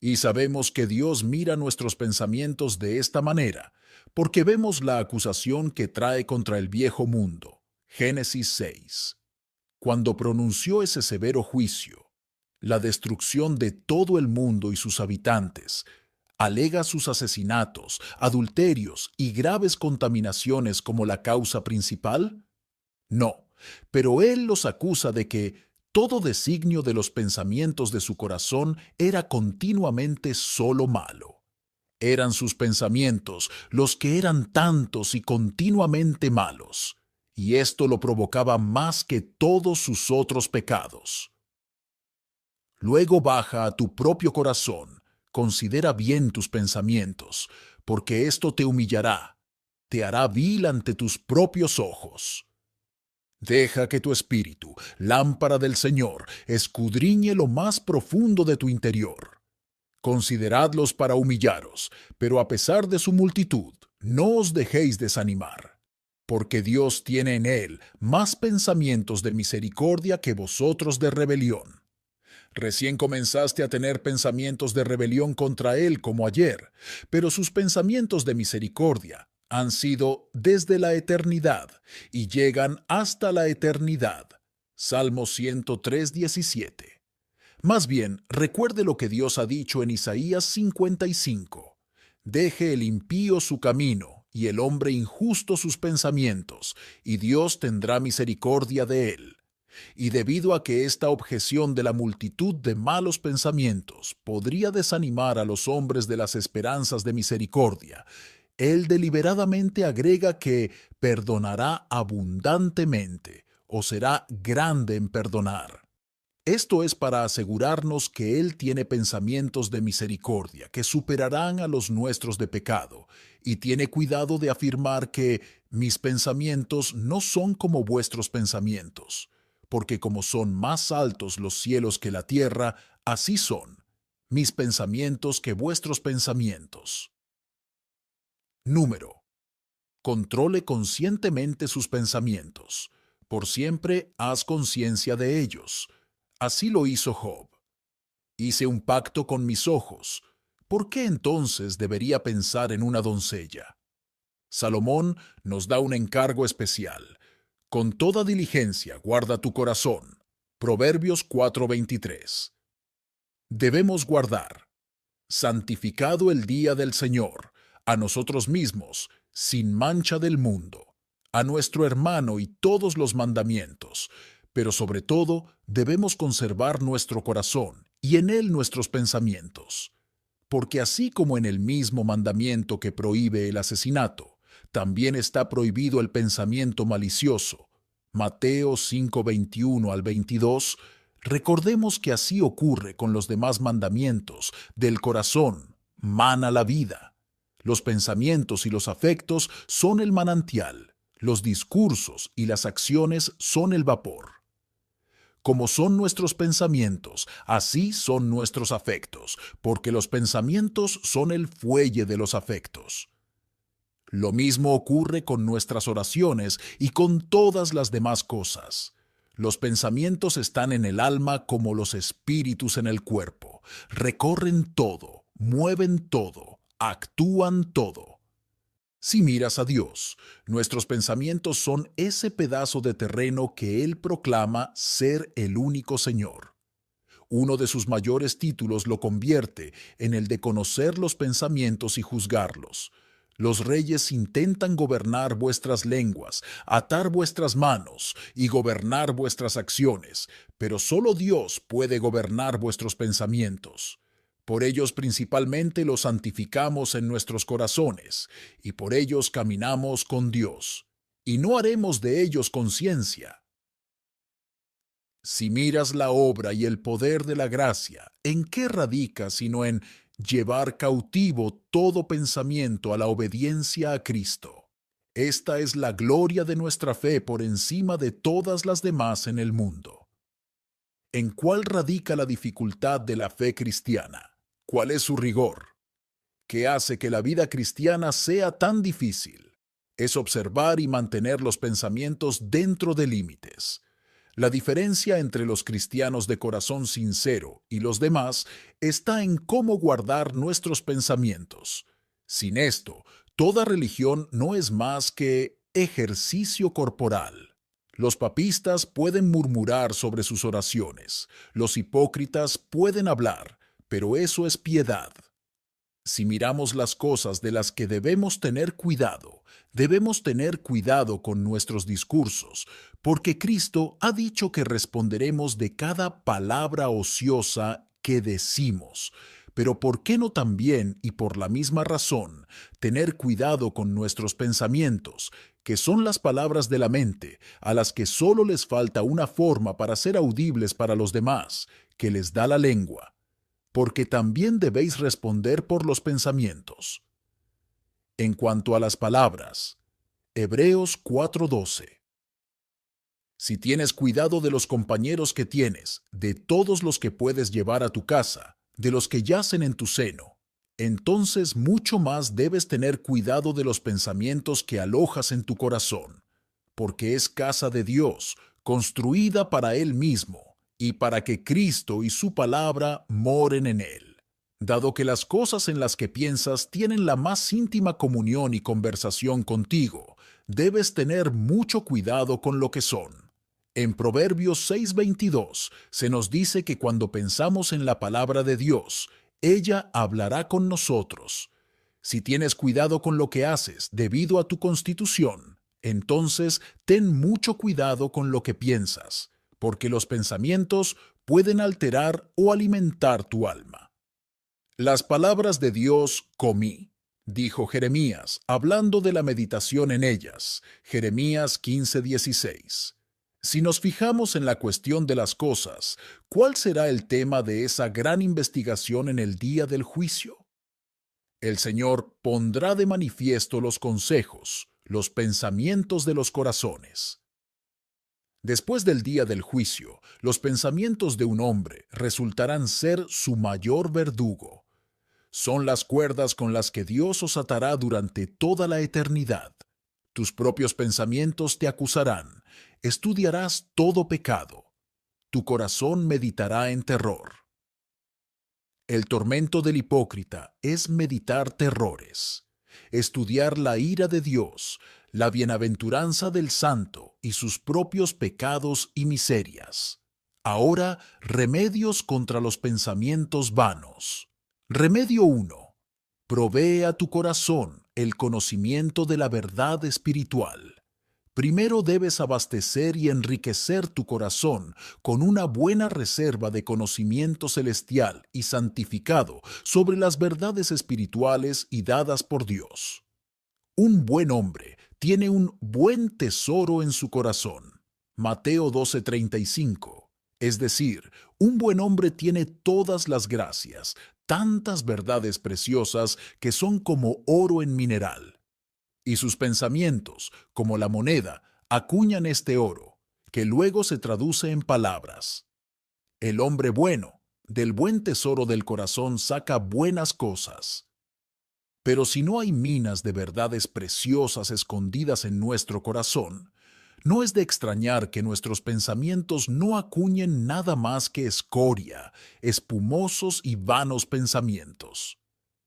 Y sabemos que Dios mira nuestros pensamientos de esta manera, porque vemos la acusación que trae contra el viejo mundo. Génesis 6. Cuando pronunció ese severo juicio, la destrucción de todo el mundo y sus habitantes, alega sus asesinatos, adulterios y graves contaminaciones como la causa principal? No, pero él los acusa de que todo designio de los pensamientos de su corazón era continuamente solo malo. Eran sus pensamientos los que eran tantos y continuamente malos, y esto lo provocaba más que todos sus otros pecados. Luego baja a tu propio corazón. Considera bien tus pensamientos, porque esto te humillará, te hará vil ante tus propios ojos. Deja que tu espíritu, lámpara del Señor, escudriñe lo más profundo de tu interior. Consideradlos para humillaros, pero a pesar de su multitud, no os dejéis desanimar, porque Dios tiene en él más pensamientos de misericordia que vosotros de rebelión. Recién comenzaste a tener pensamientos de rebelión contra Él como ayer, pero sus pensamientos de misericordia han sido desde la eternidad y llegan hasta la eternidad. Salmo 103:17. Más bien, recuerde lo que Dios ha dicho en Isaías 55. Deje el impío su camino y el hombre injusto sus pensamientos, y Dios tendrá misericordia de él. Y debido a que esta objeción de la multitud de malos pensamientos podría desanimar a los hombres de las esperanzas de misericordia, él deliberadamente agrega que perdonará abundantemente o será grande en perdonar. Esto es para asegurarnos que Él tiene pensamientos de misericordia que superarán a los nuestros de pecado, y tiene cuidado de afirmar que mis pensamientos no son como vuestros pensamientos, porque como son más altos los cielos que la tierra, así son mis pensamientos que vuestros pensamientos. Número. Controle conscientemente sus pensamientos. Por siempre haz conciencia de ellos. Así lo hizo Job. Hice un pacto con mis ojos. ¿Por qué entonces debería pensar en una doncella? Salomón nos da un encargo especial. Con toda diligencia guarda tu corazón. Proverbios 4:23. Debemos guardar. Santificado el día del Señor, a nosotros mismos, sin mancha del mundo, a nuestro hermano y todos los mandamientos, pero sobre todo debemos conservar nuestro corazón y en él nuestros pensamientos. Porque así como en el mismo mandamiento que prohíbe el asesinato, también está prohibido el pensamiento malicioso. Mateo 5:21-22. Recordemos que así ocurre con los demás mandamientos. Del corazón mana la vida. Los pensamientos y los afectos son el manantial. Los discursos y las acciones son el vapor. Como son nuestros pensamientos, así son nuestros afectos, porque los pensamientos son el fuelle de los afectos. Lo mismo ocurre con nuestras oraciones y con todas las demás cosas. Los pensamientos están en el alma como los espíritus en el cuerpo. Recorren todo, mueven todo, actúan todo. Si miras a Dios, nuestros pensamientos son ese pedazo de terreno que Él proclama ser el único Señor. Uno de sus mayores títulos lo convierte en el de conocer los pensamientos y juzgarlos. Los reyes intentan gobernar vuestras lenguas, atar vuestras manos y gobernar vuestras acciones, pero solo Dios puede gobernar vuestros pensamientos. Por ellos principalmente los santificamos en nuestros corazones, y por ellos caminamos con Dios, y no haremos de ellos conciencia. Si miras la obra y el poder de la gracia, ¿en qué radica sino en llevar cautivo todo pensamiento a la obediencia a Cristo? Esta es la gloria de nuestra fe por encima de todas las demás en el mundo. ¿En cuál radica la dificultad de la fe cristiana? ¿Cuál es su rigor? ¿Qué hace que la vida cristiana sea tan difícil? Es observar y mantener los pensamientos dentro de límites. La diferencia entre los cristianos de corazón sincero y los demás está en cómo guardar nuestros pensamientos. Sin esto, toda religión no es más que ejercicio corporal. Los papistas pueden murmurar sobre sus oraciones, los hipócritas pueden hablar, pero eso es piedad. Si miramos las cosas de las que debemos tener cuidado con nuestros discursos, porque Cristo ha dicho que responderemos de cada palabra ociosa que decimos. Pero ¿por qué no también, y por la misma razón, tener cuidado con nuestros pensamientos, que son las palabras de la mente, a las que solo les falta una forma para ser audibles para los demás, que les da la lengua? Porque también debéis responder por los pensamientos. En cuanto a las palabras, Hebreos 4:12. Si tienes cuidado de los compañeros que tienes, de todos los que puedes llevar a tu casa, de los que yacen en tu seno, entonces mucho más debes tener cuidado de los pensamientos que alojas en tu corazón, porque es casa de Dios, construida para Él mismo, y para que Cristo y su palabra moren en él. Dado que las cosas en las que piensas tienen la más íntima comunión y conversación contigo, debes tener mucho cuidado con lo que son. En Proverbios 6:22 se nos dice que cuando pensamos en la palabra de Dios, ella hablará con nosotros. Si tienes cuidado con lo que haces debido a tu constitución, entonces ten mucho cuidado con lo que piensas, porque los pensamientos pueden alterar o alimentar tu alma. Las palabras de Dios comí, dijo Jeremías, hablando de la meditación en ellas. Jeremías 15:16. Si nos fijamos en la cuestión de las cosas, ¿cuál será el tema de esa gran investigación en el día del juicio? El Señor pondrá de manifiesto los consejos, los pensamientos de los corazones. Después del día del juicio, los pensamientos de un hombre resultarán ser su mayor verdugo. Son las cuerdas con las que Dios os atará durante toda la eternidad. Tus propios pensamientos te acusarán. Estudiarás todo pecado. Tu corazón meditará en terror. El tormento del hipócrita es meditar terrores, estudiar la ira de Dios, la bienaventuranza del santo y sus propios pecados y miserias. Ahora, remedios contra los pensamientos vanos. Remedio 1. Provee a tu corazón el conocimiento de la verdad espiritual. Primero debes abastecer y enriquecer tu corazón con una buena reserva de conocimiento celestial y santificado sobre las verdades espirituales y dadas por Dios. Un buen hombre tiene un buen tesoro en su corazón. Mateo 12:35. Es decir, un buen hombre tiene todas las gracias, tantas verdades preciosas que son como oro en mineral. Y sus pensamientos, como la moneda, acuñan este oro, que luego se traduce en palabras. El hombre bueno, del buen tesoro del corazón saca buenas cosas. Pero si no hay minas de verdades preciosas escondidas en nuestro corazón, no es de extrañar que nuestros pensamientos no acuñen nada más que escoria, espumosos y vanos pensamientos.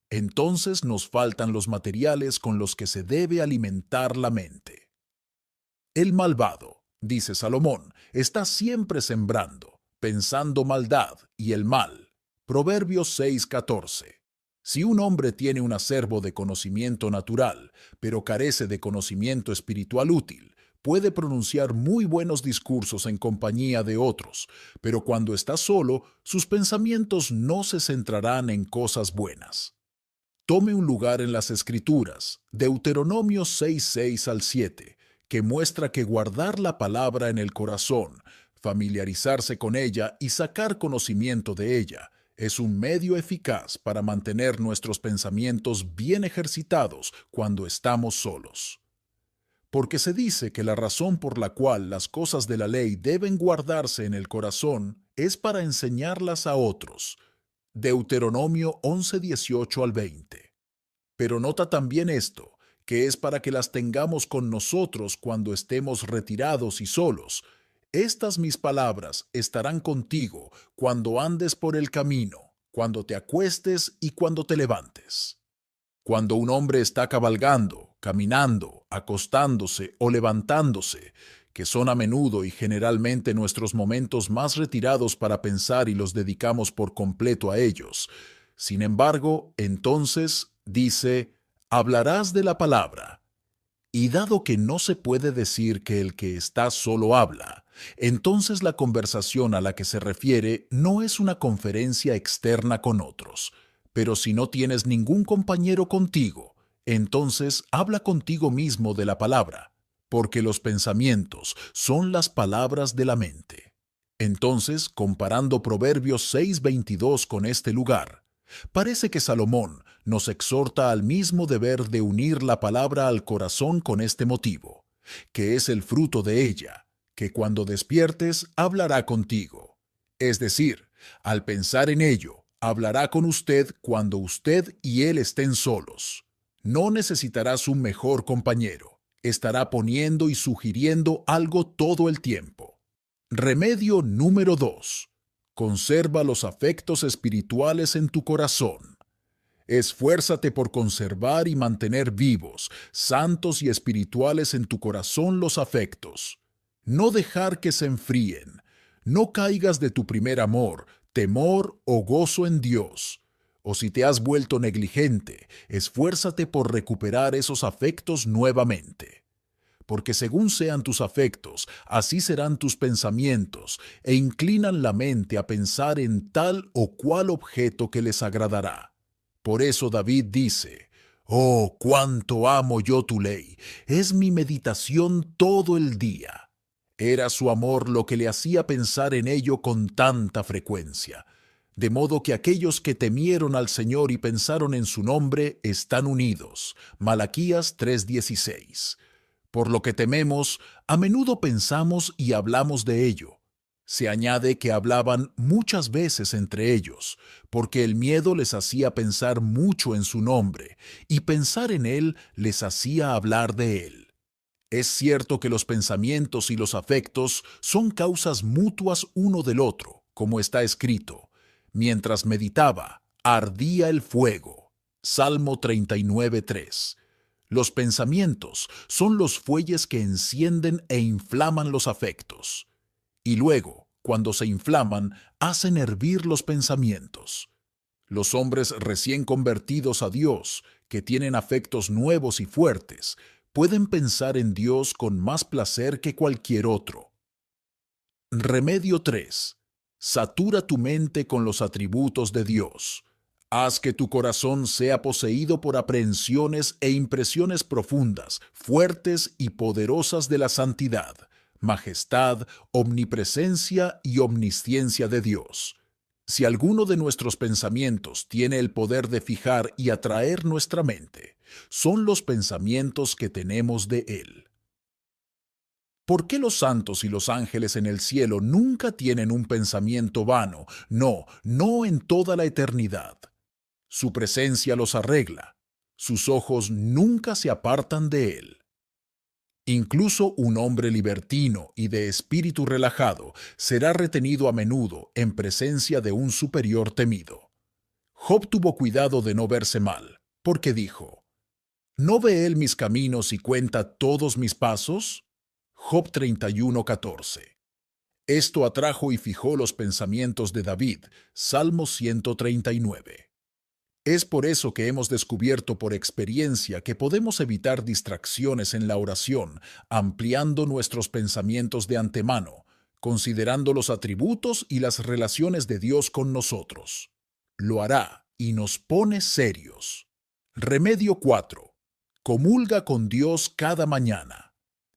Entonces nos faltan los materiales con los que se debe alimentar la mente. El malvado, dice Salomón, está siempre sembrando, pensando maldad y el mal. Proverbios 6:14. Si un hombre tiene un acervo de conocimiento natural, pero carece de conocimiento espiritual útil, puede pronunciar muy buenos discursos en compañía de otros, pero cuando está solo, sus pensamientos no se centrarán en cosas buenas. Tome un lugar en las Escrituras, Deuteronomio 6:6 al 7, que muestra que guardar la palabra en el corazón, familiarizarse con ella y sacar conocimiento de ella, es un medio eficaz para mantener nuestros pensamientos bien ejercitados cuando estamos solos. Porque se dice que la razón por la cual las cosas de la ley deben guardarse en el corazón es para enseñarlas a otros. Deuteronomio 11:18 al 20. Pero nota también esto, que es para que las tengamos con nosotros cuando estemos retirados y solos. Estas mis palabras estarán contigo cuando andes por el camino, cuando te acuestes y cuando te levantes. Cuando un hombre está cabalgando, caminando, acostándose o levantándose, que son a menudo y generalmente nuestros momentos más retirados para pensar y los dedicamos por completo a ellos. Sin embargo, entonces, dice, hablarás de la palabra. Y dado que no se puede decir que el que está solo habla, entonces la conversación a la que se refiere no es una conferencia externa con otros. Pero si no tienes ningún compañero contigo, entonces habla contigo mismo de la palabra, porque los pensamientos son las palabras de la mente. Entonces, comparando Proverbios 6:22 con este lugar, parece que Salomón nos exhorta al mismo deber de unir la palabra al corazón con este motivo, que es el fruto de ella, que cuando despiertes hablará contigo. Es decir, al pensar en ello, hablará con usted cuando usted y él estén solos. No necesitarás un mejor compañero. Estará poniendo y sugiriendo algo todo el tiempo. Remedio número 2. Conserva los afectos espirituales en tu corazón. Esfuérzate por conservar y mantener vivos, santos y espirituales en tu corazón los afectos. No dejar que se enfríen. No caigas de tu primer amor, temor o gozo en Dios. O si te has vuelto negligente, esfuérzate por recuperar esos afectos nuevamente. Porque según sean tus afectos, así serán tus pensamientos, e inclinan la mente a pensar en tal o cual objeto que les agradará. Por eso David dice, «Oh, cuánto amo yo tu ley, es mi meditación todo el día». Era su amor lo que le hacía pensar en ello con tanta frecuencia. De modo que aquellos que temieron al Señor y pensaron en su nombre están unidos. Malaquías 3:16. Por lo que tememos, a menudo pensamos y hablamos de ello. Se añade que hablaban muchas veces entre ellos, porque el miedo les hacía pensar mucho en su nombre, y pensar en él les hacía hablar de él. Es cierto que los pensamientos y los afectos son causas mutuas uno del otro, como está escrito. Mientras meditaba, ardía el fuego. Salmo 39:3. Los pensamientos son los fuelles que encienden e inflaman los afectos. Y luego, cuando se inflaman, hacen hervir los pensamientos. Los hombres recién convertidos a Dios, que tienen afectos nuevos y fuertes, pueden pensar en Dios con más placer que cualquier otro. Remedio 3. Satura tu mente con los atributos de Dios. Haz que tu corazón sea poseído por aprehensiones e impresiones profundas, fuertes y poderosas de la santidad, majestad, omnipresencia y omnisciencia de Dios. Si alguno de nuestros pensamientos tiene el poder de fijar y atraer nuestra mente, son los pensamientos que tenemos de Él. ¿Por qué los santos y los ángeles en el cielo nunca tienen un pensamiento vano? No, no en toda la eternidad. Su presencia los arregla. Sus ojos nunca se apartan de él. Incluso un hombre libertino y de espíritu relajado será retenido a menudo en presencia de un superior temido. Job tuvo cuidado de no verse mal, porque dijo, ¿no ve él mis caminos y cuenta todos mis pasos? Job 31:14. Esto atrajo y fijó los pensamientos de David, Salmo 139. Es por eso que hemos descubierto por experiencia que podemos evitar distracciones en la oración, ampliando nuestros pensamientos de antemano, considerando los atributos y las relaciones de Dios con nosotros. Lo hará y nos pone serios. Remedio 4. Comulga con Dios cada mañana.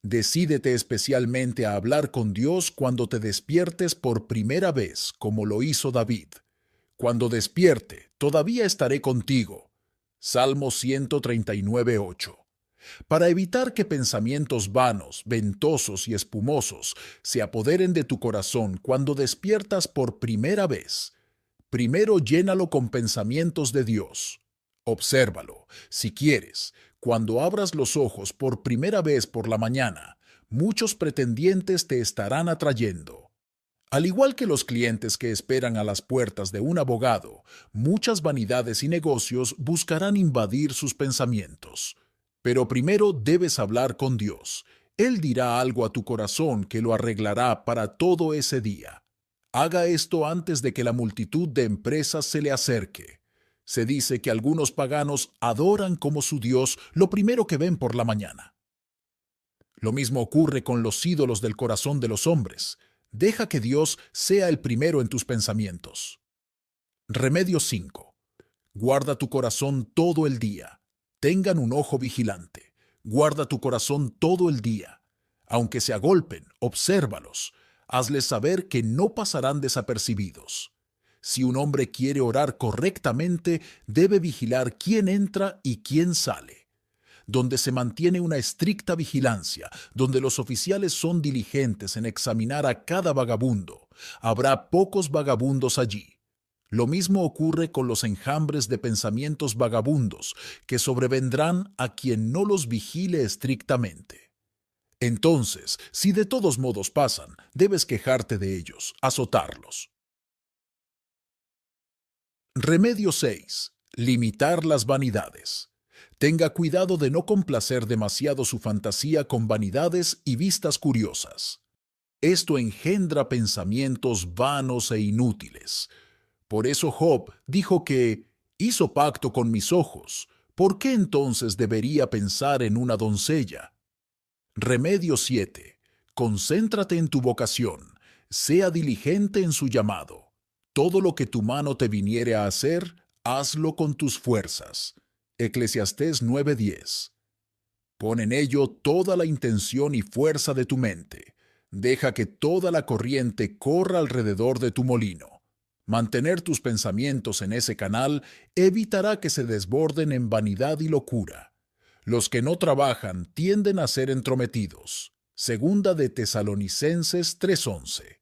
Decídete especialmente a hablar con Dios cuando te despiertes por primera vez, como lo hizo David. Cuando despierte, todavía estaré contigo. Salmo 139:8. Para evitar que pensamientos vanos, ventosos y espumosos se apoderen de tu corazón cuando despiertas por primera vez, primero llénalo con pensamientos de Dios. Obsérvalo, si quieres, cuando abras los ojos por primera vez por la mañana, muchos pretendientes te estarán atrayendo. Al igual que los clientes que esperan a las puertas de un abogado, muchas vanidades y negocios buscarán invadir sus pensamientos. Pero primero debes hablar con Dios. Él dirá algo a tu corazón que lo arreglará para todo ese día. Haga esto antes de que la multitud de empresas se le acerque. Se dice que algunos paganos adoran como su Dios lo primero que ven por la mañana. Lo mismo ocurre con los ídolos del corazón de los hombres. Deja que Dios sea el primero en tus pensamientos. Remedio 5. Guarda tu corazón todo el día. Tengan un ojo vigilante. Guarda tu corazón todo el día. Aunque se agolpen, obsérvalos. Hazles saber que no pasarán desapercibidos. Si un hombre quiere orar correctamente, debe vigilar quién entra y quién sale. Donde se mantiene una estricta vigilancia, donde los oficiales son diligentes en examinar a cada vagabundo, habrá pocos vagabundos allí. Lo mismo ocurre con los enjambres de pensamientos vagabundos que sobrevendrán a quien no los vigile estrictamente. Entonces, si de todos modos pasan, debes quejarte de ellos, azotarlos. Remedio 6. Limitar las vanidades. Tenga cuidado de no complacer demasiado su fantasía con vanidades y vistas curiosas. Esto engendra pensamientos vanos e inútiles. Por eso Job dijo que hizo pacto con mis ojos. ¿Por qué entonces debería pensar en una doncella? Remedio 7. Concéntrate en tu vocación. Sea diligente en su llamado. Todo lo que tu mano te viniere a hacer, hazlo con tus fuerzas. Eclesiastés 9:10. Pon en ello toda la intención y fuerza de tu mente. Deja que toda la corriente corra alrededor de tu molino. Mantener tus pensamientos en ese canal evitará que se desborden en vanidad y locura. Los que no trabajan tienden a ser entrometidos. Segunda de Tesalonicenses 3:11.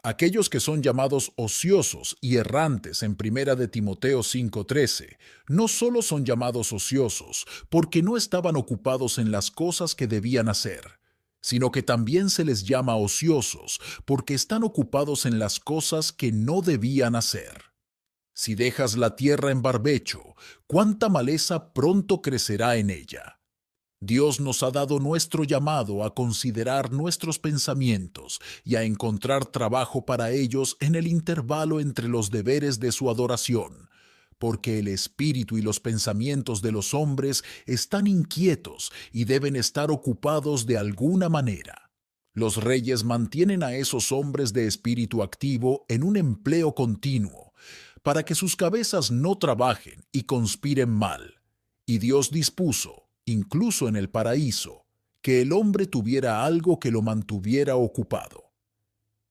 Aquellos que son llamados ociosos y errantes en Primera de Timoteo 5:13, no solo son llamados ociosos porque no estaban ocupados en las cosas que debían hacer, sino que también se les llama ociosos porque están ocupados en las cosas que no debían hacer. Si dejas la tierra en barbecho, cuánta maleza pronto crecerá en ella. Dios nos ha dado nuestro llamado a considerar nuestros pensamientos y a encontrar trabajo para ellos en el intervalo entre los deberes de su adoración, porque el espíritu y los pensamientos de los hombres están inquietos y deben estar ocupados de alguna manera. Los reyes mantienen a esos hombres de espíritu activo en un empleo continuo, para que sus cabezas no trabajen y conspiren mal. Y Dios dispuso, incluso en el paraíso, que el hombre tuviera algo que lo mantuviera ocupado.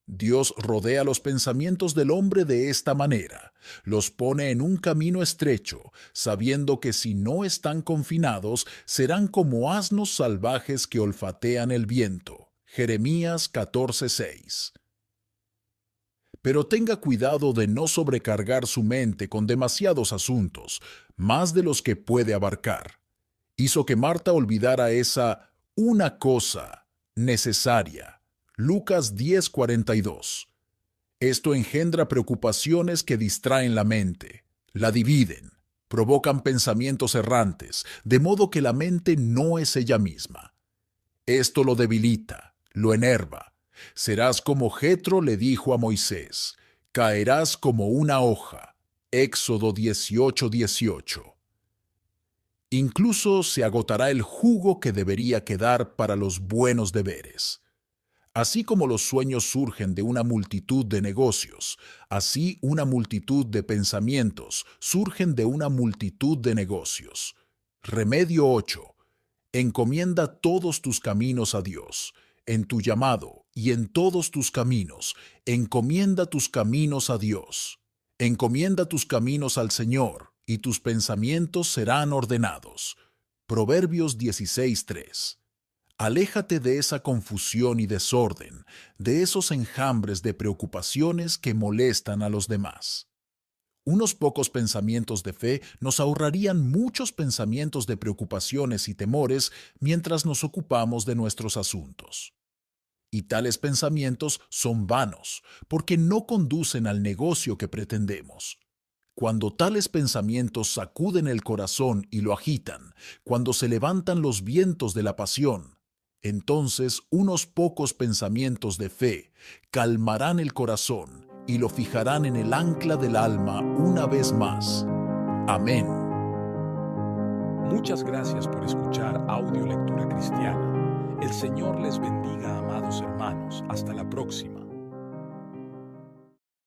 Dios rodea los pensamientos del hombre de esta manera, los pone en un camino estrecho, sabiendo que si no están confinados, serán como asnos salvajes que olfatean el viento. Jeremías 14:6. Pero tenga cuidado de no sobrecargar su mente con demasiados asuntos, más de los que puede abarcar. Hizo que Marta olvidara esa una cosa necesaria. Lucas 10:42. Esto engendra preocupaciones que distraen la mente, la dividen, provocan pensamientos errantes, de modo que la mente no es ella misma. Esto lo debilita, lo enerva. Serás como Jetro le dijo a Moisés, caerás como una hoja. Éxodo 18:18. Incluso se agotará el jugo que debería quedar para los buenos deberes. Así como los sueños surgen de una multitud de negocios, así una multitud de pensamientos surgen de una multitud de negocios. Remedio 8. Encomienda todos tus caminos a Dios. En tu llamado y en todos tus caminos, encomienda tus caminos a Dios. Encomienda tus caminos al Señor, y tus pensamientos serán ordenados. Proverbios 16:3. Aléjate de esa confusión y desorden, de esos enjambres de preocupaciones que molestan a los demás. Unos pocos pensamientos de fe nos ahorrarían muchos pensamientos de preocupaciones y temores mientras nos ocupamos de nuestros asuntos. Y tales pensamientos son vanos, porque no conducen al negocio que pretendemos. Cuando tales pensamientos sacuden el corazón y lo agitan, cuando se levantan los vientos de la pasión, entonces unos pocos pensamientos de fe calmarán el corazón y lo fijarán en el ancla del alma una vez más. Amén. Muchas gracias por escuchar Audio Lectura Cristiana. El Señor les bendiga